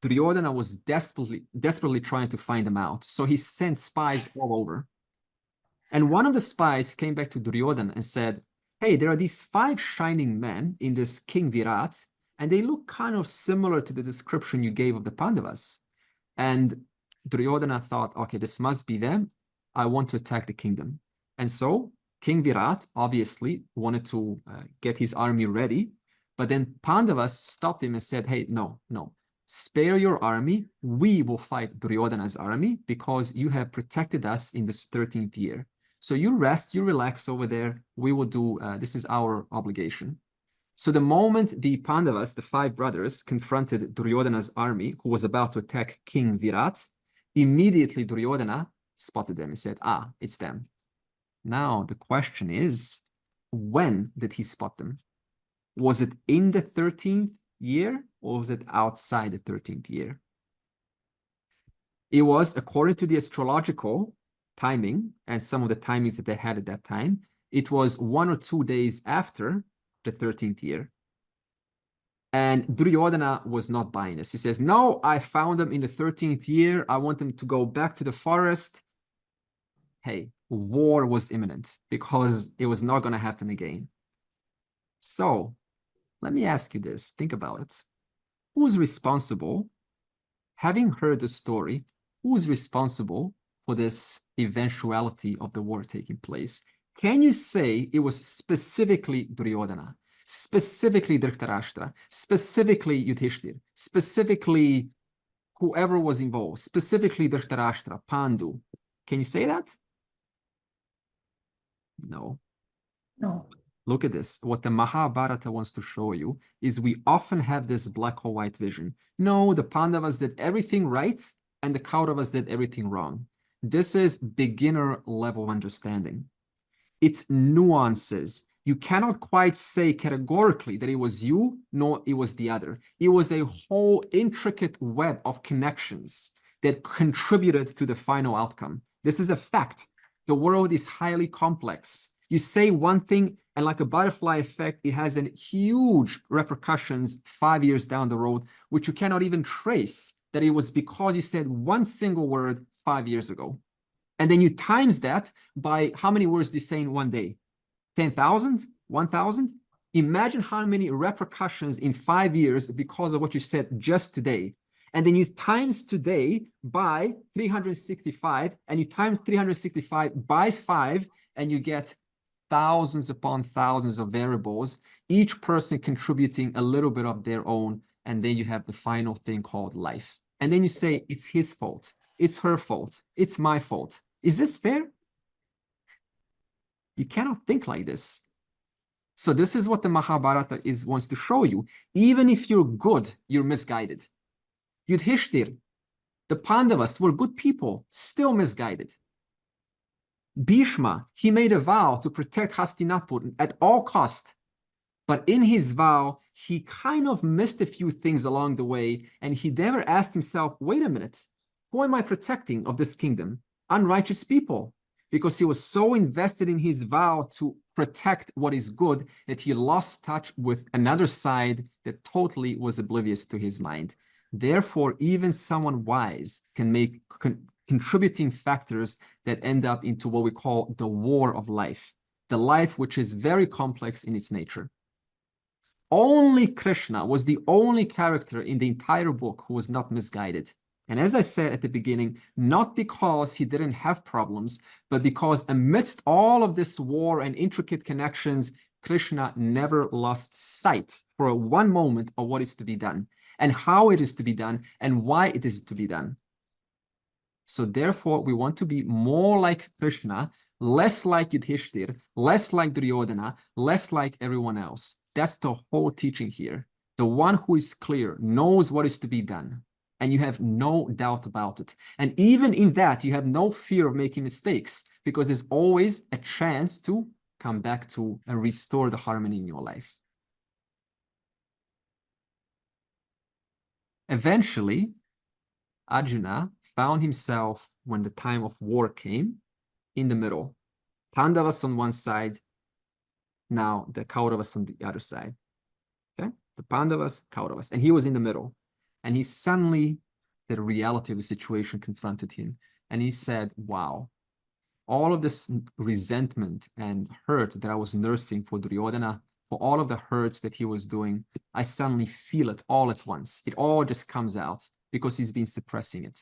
Duryodhana was desperately trying to find them out. So he sent spies all over. And one of the spies came back to Duryodhana and said, hey, there are these 5 shining men in this King Virat, and they look kind of similar to the description you gave of the Pandavas. And Duryodhana thought, okay, this must be them. I want to attack the kingdom. And so King Virat obviously wanted to get his army ready, but then Pandavas stopped him and said, hey, no, spare your army. We will fight Duryodhana's army because you have protected us in this 13th year. So you rest, you relax over there. We will do, this is our obligation. So the moment the Pandavas, the 5 brothers, confronted Duryodhana's army, who was about to attack King Virat, immediately Duryodhana spotted them and said, it's them. Now the question is, when did he spot them? Was it in the 13th year or was it outside the 13th year? It was, according to the astrological timing and some of the timings that they had at that time, it was 1 or 2 days after the 13th year. And Duryodhana was not buying this. He says, no, I found them in the 13th year. I want them to go back to the forest. Hey, war was imminent because it was not going to happen again. So let me ask you this. Think about it. Who's responsible, having heard the story, who's responsible for this eventuality of the war taking place? Can you say it was specifically Duryodhana, specifically Dhritarashtra, specifically Yudhishthir, specifically whoever was involved, specifically Dhritarashtra, Pandu. Can you say that? No. No. Look at this. What the Mahabharata wants to show you is we often have this black or white vision. No, the Pandavas did everything right and the Kauravas did everything wrong. This is beginner level understanding. It's nuances. You cannot quite say categorically that it was you, nor it was the other. It was a whole intricate web of connections that contributed to the final outcome. This is a fact. The world is highly complex. You say one thing, and like a butterfly effect, it has a huge repercussions 5 years down the road, which you cannot even trace that it was because you said one single word 5 years ago. And then you times that by how many words do you say in one day? 10,000? 1,000? Imagine how many repercussions in 5 years because of what you said just today. And then you times today by 365, and you times 365 by 5, and you get thousands upon thousands of variables, each person contributing a little bit of their own, and then you have the final thing called life. And then you say, it's his fault, it's her fault, it's my fault. Is this fair? You cannot think like this. So this is what the Mahabharata wants to show you. Even if you're good, you're misguided. Yudhishthir, the Pandavas were good people, still misguided. Bhishma, he made a vow to protect Hastinapur at all cost. But in his vow, he kind of missed a few things along the way, and he never asked himself, wait a minute, who am I protecting of this kingdom? Unrighteous people. Because he was so invested in his vow to protect what is good that he lost touch with another side that totally was oblivious to his mind. Therefore, even someone wise can make contributing factors that end up into what we call the war of life, the life which is very complex in its nature. Only Krishna was the only character in the entire book who was not misguided. And as I said at the beginning, not because he didn't have problems, but because amidst all of this war and intricate connections, Krishna never lost sight for one moment of what is to be done and how it is to be done and why it is to be done. So therefore, we want to be more like Krishna, less like Yudhishthir, less like Duryodhana, less like everyone else. That's the whole teaching here. The one who is clear knows what is to be done. And you have no doubt about it. And even in that, you have no fear of making mistakes because there's always a chance to come back to and restore the harmony in your life. Eventually, Arjuna found himself, when the time of war came, in the middle. Pandavas on one side, now the Kauravas on the other side. Okay? The Pandavas, Kauravas. And he was in the middle. And he suddenly, the reality of the situation confronted him. And he said, wow, all of this resentment and hurt that I was nursing for Duryodhana, for all of the hurts that he was doing, I suddenly feel it all at once. It all just comes out because he's been suppressing it.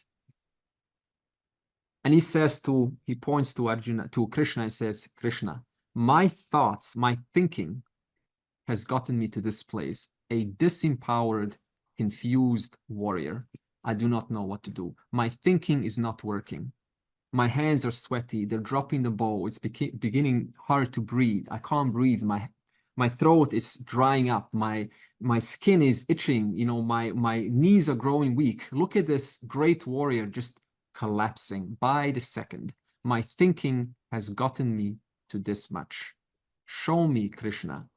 And he points to Arjuna, to Krishna, and says, Krishna, my thoughts, my thinking has gotten me to this place, a disempowered, confused warrior. I do not know what to do. My thinking is not working. My hands are sweaty. They're dropping the bow. It's beginning hard to breathe. I can't breathe. My throat is drying up. My skin is itching. You know, my knees are growing weak. Look at this great warrior just collapsing by the second. My thinking has gotten me to this much. Show me, Krishna.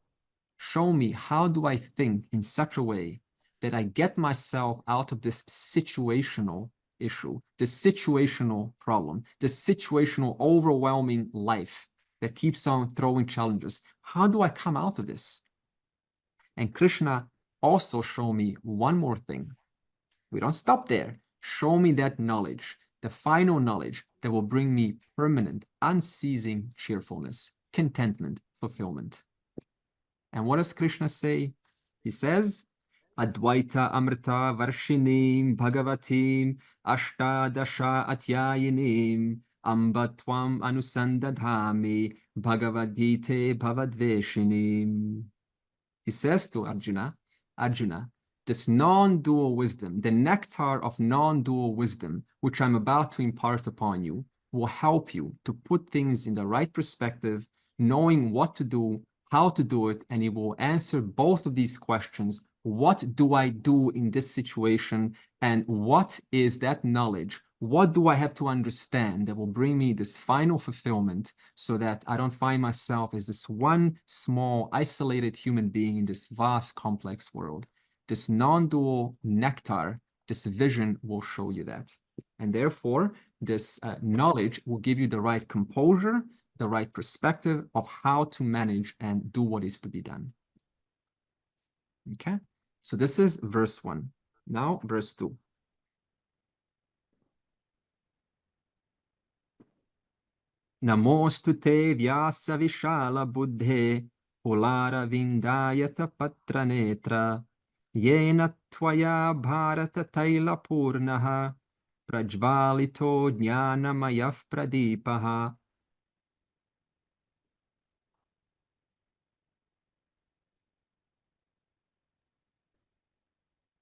Show me, how do I think in such a way that I get myself out of this situational issue, this situational problem, this situational overwhelming life that keeps on throwing challenges. How do I come out of this? And Krishna also showed me one more thing. We don't stop there. Show me that knowledge, the final knowledge that will bring me permanent, unceasing cheerfulness, contentment, fulfillment. And what does Krishna say? He says, Advaita Amrita Varshinim Bhagavatim Ashtadasha Atyayinim Ambatvam Anusandadhami Bhagavadgita Bhavadveshinim. He says to Arjuna, Arjuna, This non-dual wisdom, the nectar of non-dual wisdom, which I'm about to impart upon you, will help you to put things in the right perspective, knowing what to do, how to do it, and it will answer both of these questions. What do I do in this situation? And what is that knowledge? What do I have to understand that will bring me this final fulfillment so that I don't find myself as this one small, isolated human being in this vast, complex world? This non-dual nectar, this vision will show you that. And therefore, this knowledge will give you the right composure, the right perspective of how to manage and do what is to be done. Okay, so this is verse 1. Now, verse 2. Namostu te vyasa vishala buddhe pulara vindayata patranetra yena tvaya bharata taila purnaha prajvalito jnana mayaf pradipaha.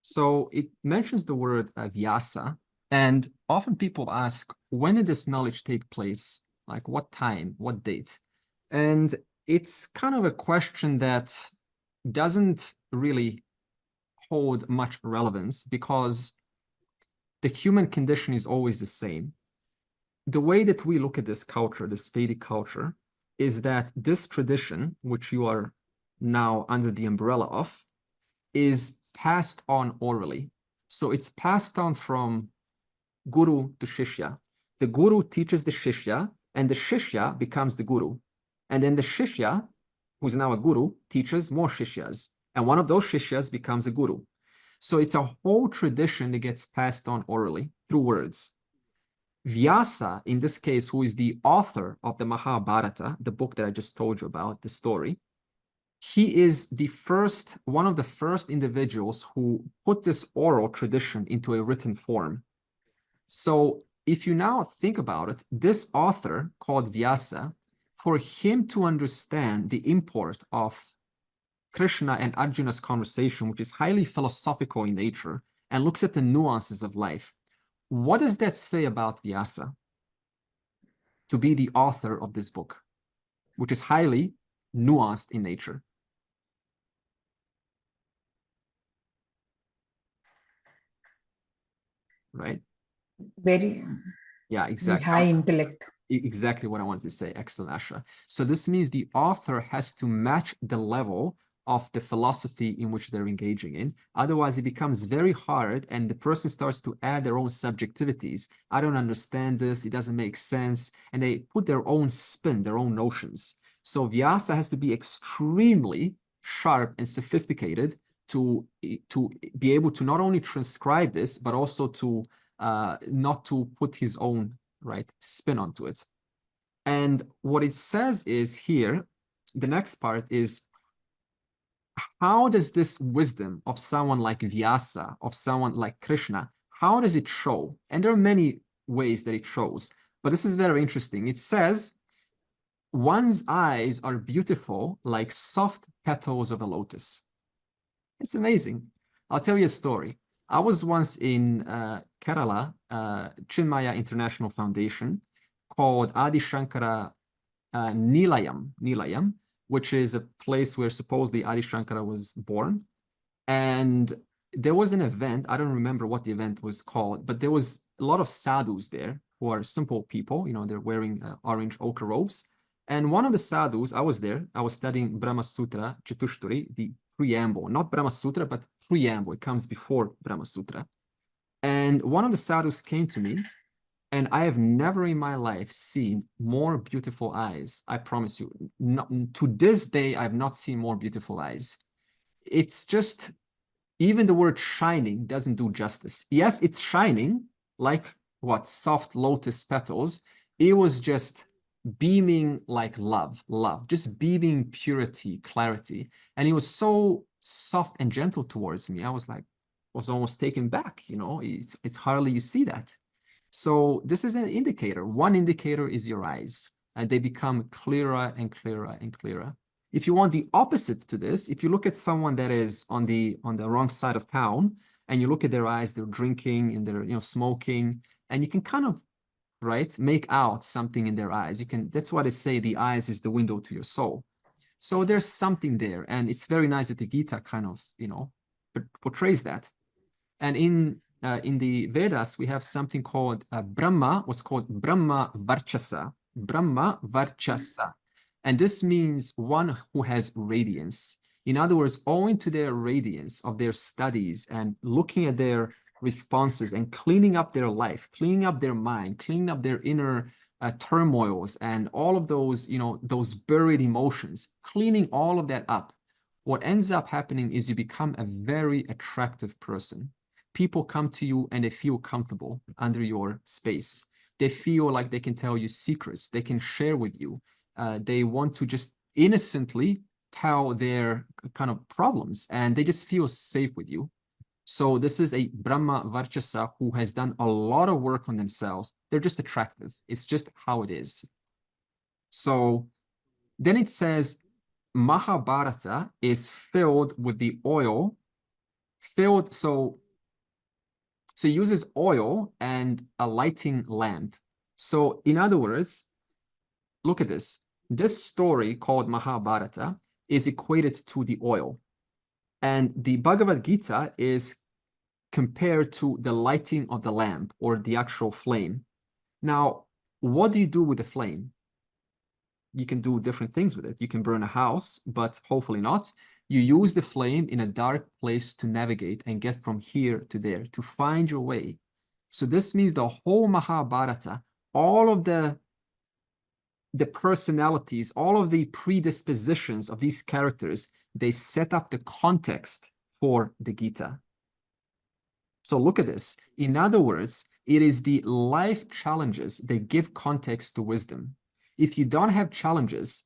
So it mentions the word vyasa, and often people ask, when did this knowledge take place? Like what time, what date? And it's kind of a question that doesn't really hold much relevance because the human condition is always the same. The way that we look at this culture, this Vedic culture, is that this tradition, which you are now under the umbrella of, is passed on orally. So it's passed on from guru to shishya. The guru teaches the shishya, and the shishya becomes the guru. And then the shishya, who's now a guru, teaches more shishyas. And one of those shishyas becomes a guru. So it's a whole tradition that gets passed on orally through words. Vyasa, in this case, who is the author of the Mahabharata, the book that I just told you about, the story, he is one of the first individuals who put this oral tradition into a written form. So if you now think about it, this author called Vyasa, for him to understand the import of Krishna and Arjuna's conversation, which is highly philosophical in nature and looks at the nuances of life, what does that say about Vyasa to be the author of this book, which is highly nuanced in nature? Right? Very, yeah, exactly. High intellect. Exactly what I wanted to say. Excellent, Asha. So this means the author has to match the level of the philosophy in which they're engaging in. Otherwise, it becomes very hard and the person starts to add their own subjectivities. I don't understand this. It doesn't make sense. And they put their own spin, their own notions. So Vyasa has to be extremely sharp and sophisticated to be able to not only transcribe this, but also to not to put his own spin onto it. And what it says is here, the next part is, how does this wisdom of someone like Vyasa, of someone like Krishna, how does it show? And there are many ways that it shows, but this is very interesting. It says, one's eyes are beautiful like soft petals of a lotus. It's amazing. I'll tell you a story. I was once in Kerala, Chinmaya International Foundation, called Adi Shankara Nilayam, which is a place where supposedly Adi Shankara was born. And there was an event, I don't remember what the event was called, but there was a lot of sadhus there who are simple people, they're wearing orange ochre robes. And one of the sadhus, I was there, I was studying Brahma Sutra Chatushtari, the preamble, not Brahma Sutra, but preamble. It comes before Brahma Sutra. And one of the sadhus came to me, and I have never in my life seen more beautiful eyes. I promise you. Not, to this day, I've not seen more beautiful eyes. It's just, even the word shining doesn't do justice. Yes, it's shining like what? Soft lotus petals. It was just beaming like love, just beaming purity, clarity. And he was so soft and gentle towards me. I was almost taken back, it's hardly you see that. So this is an indicator. One indicator is your eyes, and they become clearer and clearer and clearer. If you want the opposite to this, if you look at someone that is on the wrong side of town, and you look at their eyes, they're drinking and they're smoking, and you can kind of make out something in their eyes. You can. That's why they say the eyes is the window to your soul. So there's something there, and it's very nice that the Gita kind of portrays that. And in the Vedas, we have something called what's called Brahma Varchasa. Brahma Varchasa. And this means one who has radiance. In other words, owing to their radiance of their studies and looking at their responses and cleaning up their life, cleaning up their mind, cleaning up their inner turmoils and all of those, those buried emotions, cleaning all of that up, what ends up happening is you become a very attractive person. People come to you and they feel comfortable under your space. They feel like they can tell you secrets. They can share with you. They want to just innocently tell their kind of problems, and they just feel safe with you. So this is a Brahma Varchasa who has done a lot of work on themselves. They're just attractive. It's just how it is. So then it says Mahabharata is filled with the oil, so it uses oil and a lighting lamp. So in other words, look at this. This story called Mahabharata is equated to the oil. And the Bhagavad Gita is compared to the lighting of the lamp or the actual flame. Now, what do you do with the flame? You can do different things with it. You can burn a house, but hopefully not. You use the flame in a dark place to navigate and get from here to there, to find your way. So this means the whole Mahabharata, all of the personalities, all of the predispositions of these characters, they set up the context for the Gita. So look at this. In other words, it is the life challenges that give context to wisdom. If you don't have challenges,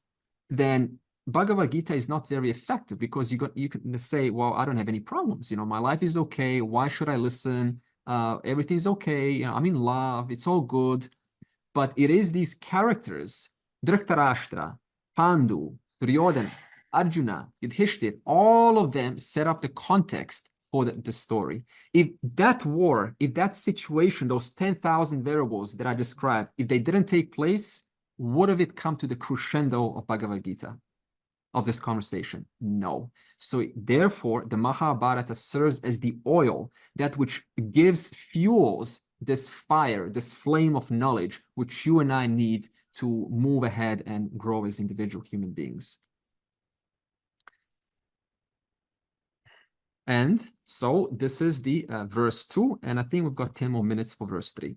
then Bhagavad Gita is not very effective, because you can say, well, I don't have any problems. My life is okay. Why should I listen? Everything's okay. I'm in love. It's all good. But it is these characters, Dhritarashtra, Pandu, Duryodhana, Arjuna, Yudhishthir, all of them set up the context for the story. If that war, if that situation, those 10,000 variables that I described, if they didn't take place, would have it come to the crescendo of Bhagavad Gita, of this conversation? No. So therefore, the Mahabharata serves as the oil, that which fuels this fire, this flame of knowledge, which you and I need to move ahead and grow as individual human beings. And so this is the verse 2, and I think we've got 10 more minutes for verse 3.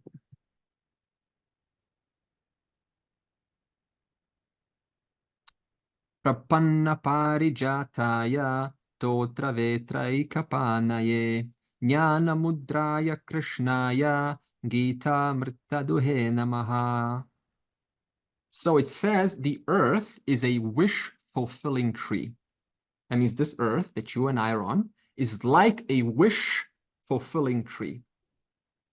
Prapanna parijataya totra vetraikapanaye jnana mudraya krishnaya gita mrtaduhe namaha. So it says the earth is a wish-fulfilling tree. That means this earth that you and I are on is like a wish-fulfilling tree.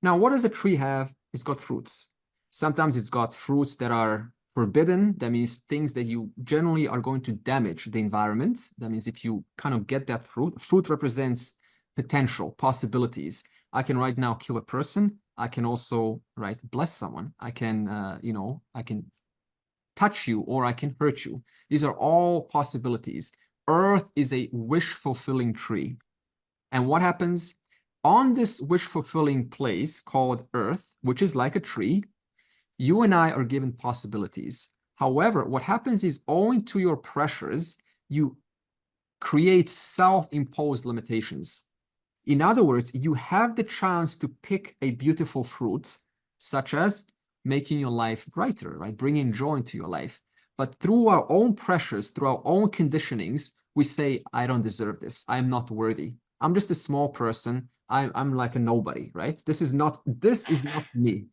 Now, what does a tree have? It's got fruits. Sometimes it's got fruits that are forbidden. That means things that you generally are going to damage the environment. That means if you kind of get that fruit represents potential, possibilities. I can right now kill a person. I can also, bless someone. I can, I can touch you, or I can hurt you. These are all possibilities. Earth is a wish-fulfilling tree. And what happens? On this wish-fulfilling place called Earth, which is like a tree, you and I are given possibilities. However, what happens is, owing to your pressures, you create self-imposed limitations. In other words, you have the chance to pick a beautiful fruit, such as making your life brighter, bringing joy into your life. But through our own pressures, through our own conditionings, we say, I don't deserve this. I'm not worthy. I'm just a small person. I'm like a nobody, right? This is not me.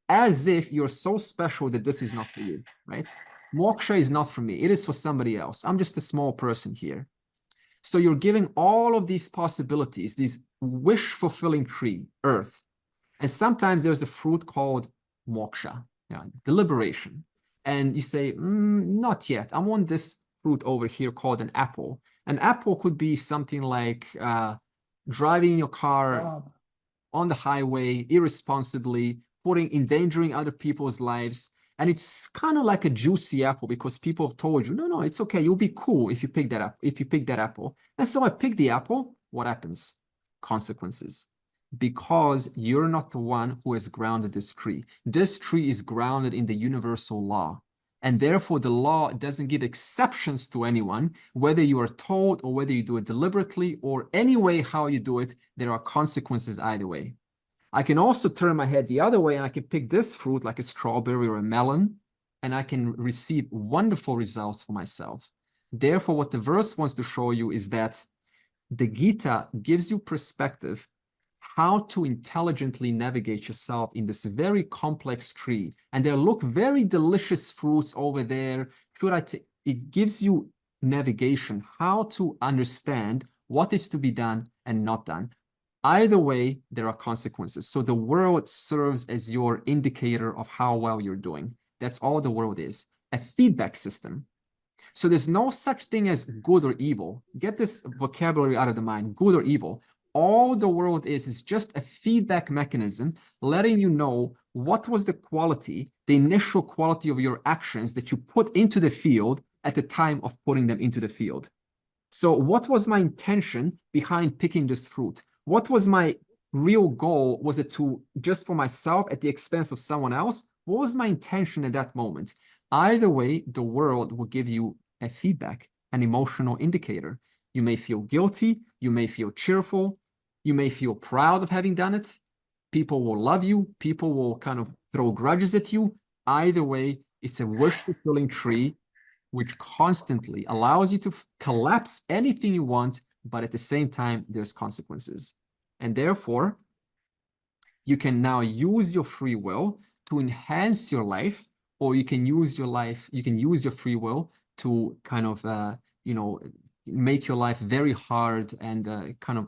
As if you're so special that this is not for you, right? Moksha is not for me. It is for somebody else. I'm just a small person here. So you're giving all of these possibilities, these wish-fulfilling tree, Earth. And sometimes there's a fruit called moksha, the liberation. And you say, not yet. I want this fruit over here called an apple. An apple could be something like driving your car on the highway irresponsibly, endangering other people's lives. And it's kind of like a juicy apple because people have told you, no, it's okay. You'll be cool if you pick that up, if you pick that apple. And so I pick the apple. What happens? Consequences. Because you're not the one who has grounded this tree. This tree is grounded in the universal law. And therefore, the law doesn't give exceptions to anyone, whether you are told or whether you do it deliberately or any way how you do it, there are consequences either way. I can also turn my head the other way and I can pick this fruit like a strawberry or a melon, and I can receive wonderful results for myself. Therefore, what the verse wants to show you is that the Gita gives you perspective how to intelligently navigate yourself in this very complex tree. And there look very delicious fruits over there. It gives you navigation, how to understand what is to be done and not done. Either way, there are consequences. So the world serves as your indicator of how well you're doing. That's all the world is, a feedback system. So there's no such thing as good or evil. Get this vocabulary out of the mind, good or evil. All the world is just a feedback mechanism letting you know what was the quality, the initial quality of your actions that you put into the field at the time of putting them into the field. So what was my intention behind picking this fruit? What was my real goal? Was it to just for myself at the expense of someone else? What was my intention at that moment? Either way, the world will give you a feedback, an emotional indicator. You may feel guilty. You may feel cheerful. You may feel proud of having done it. People will love you. People will kind of throw grudges at you. Either way, it's a wish-fulfilling tree which constantly allows you to collapse anything you want, but at the same time, there's consequences. And therefore, you can now use your free will to enhance your life, or you can use your free will to kind of, make your life very hard and kind of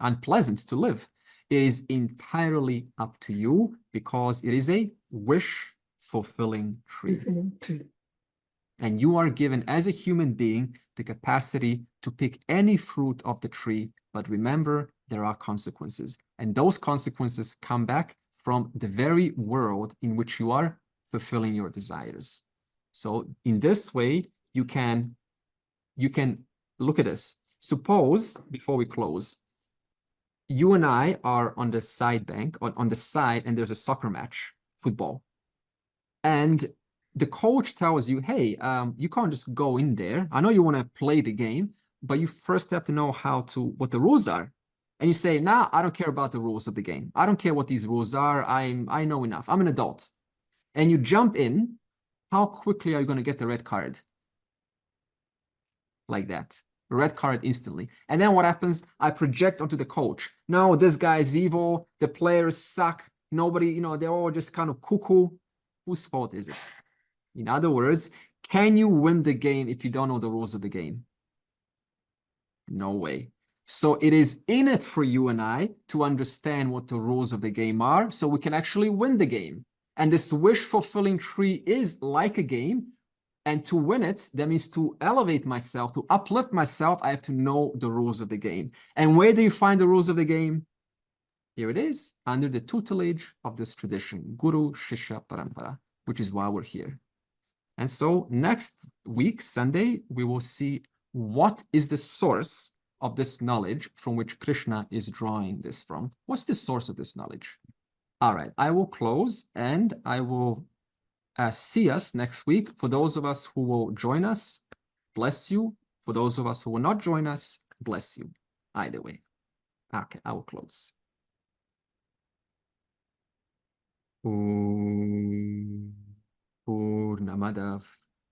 unpleasant to live. It is entirely up to you because it is a wish-fulfilling tree. And you are given, as a human being, the capacity to pick any fruit of the tree. But remember, there are consequences. And those consequences come back from the very world in which you are fulfilling your desires. So in this way, you can look at this. Suppose, before we close, you and I are on the side bank, on the side, and there's a soccer match, football. And the coach tells you, hey, you can't just go in there. I know you want to play the game, but you first have to know what the rules are. And you say, nah, I don't care about the rules of the game. I don't care what these rules are. I know enough. I'm an adult. And you jump in. How quickly are you going to get the red card? Like that. Red card instantly. And then what happens? I project onto the coach. No, this guy is evil. The players suck. Nobody, they're all just kind of cuckoo. Whose fault is it? In other words, can you win the game if you don't know the rules of the game? No way. So it is in it for you and I to understand what the rules of the game are so we can actually win the game. And this wish-fulfilling tree is like a game. And to win it, that means to elevate myself, to uplift myself, I have to know the rules of the game. And where do you find the rules of the game? Here it is, under the tutelage of this tradition, Guru Shishya Parampara, which is why we're here. And so next week, Sunday, we will see what is the source of this knowledge from which Krishna is drawing this from. What's the source of this knowledge? All right, I will close and I will see us next week. For those of us who will join us, bless you. For those of us who will not join us, bless you. Either way. Okay, I will close. Om Purnamadav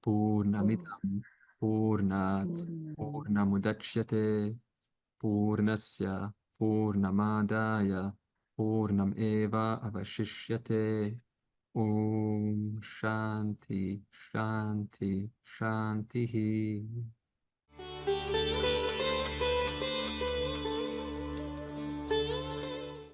Purnamidam Purnat Purnamudachyate Purnasya Purnamadaya Purnam Eva Avashishyate. Om Shanti Shanti Shanti.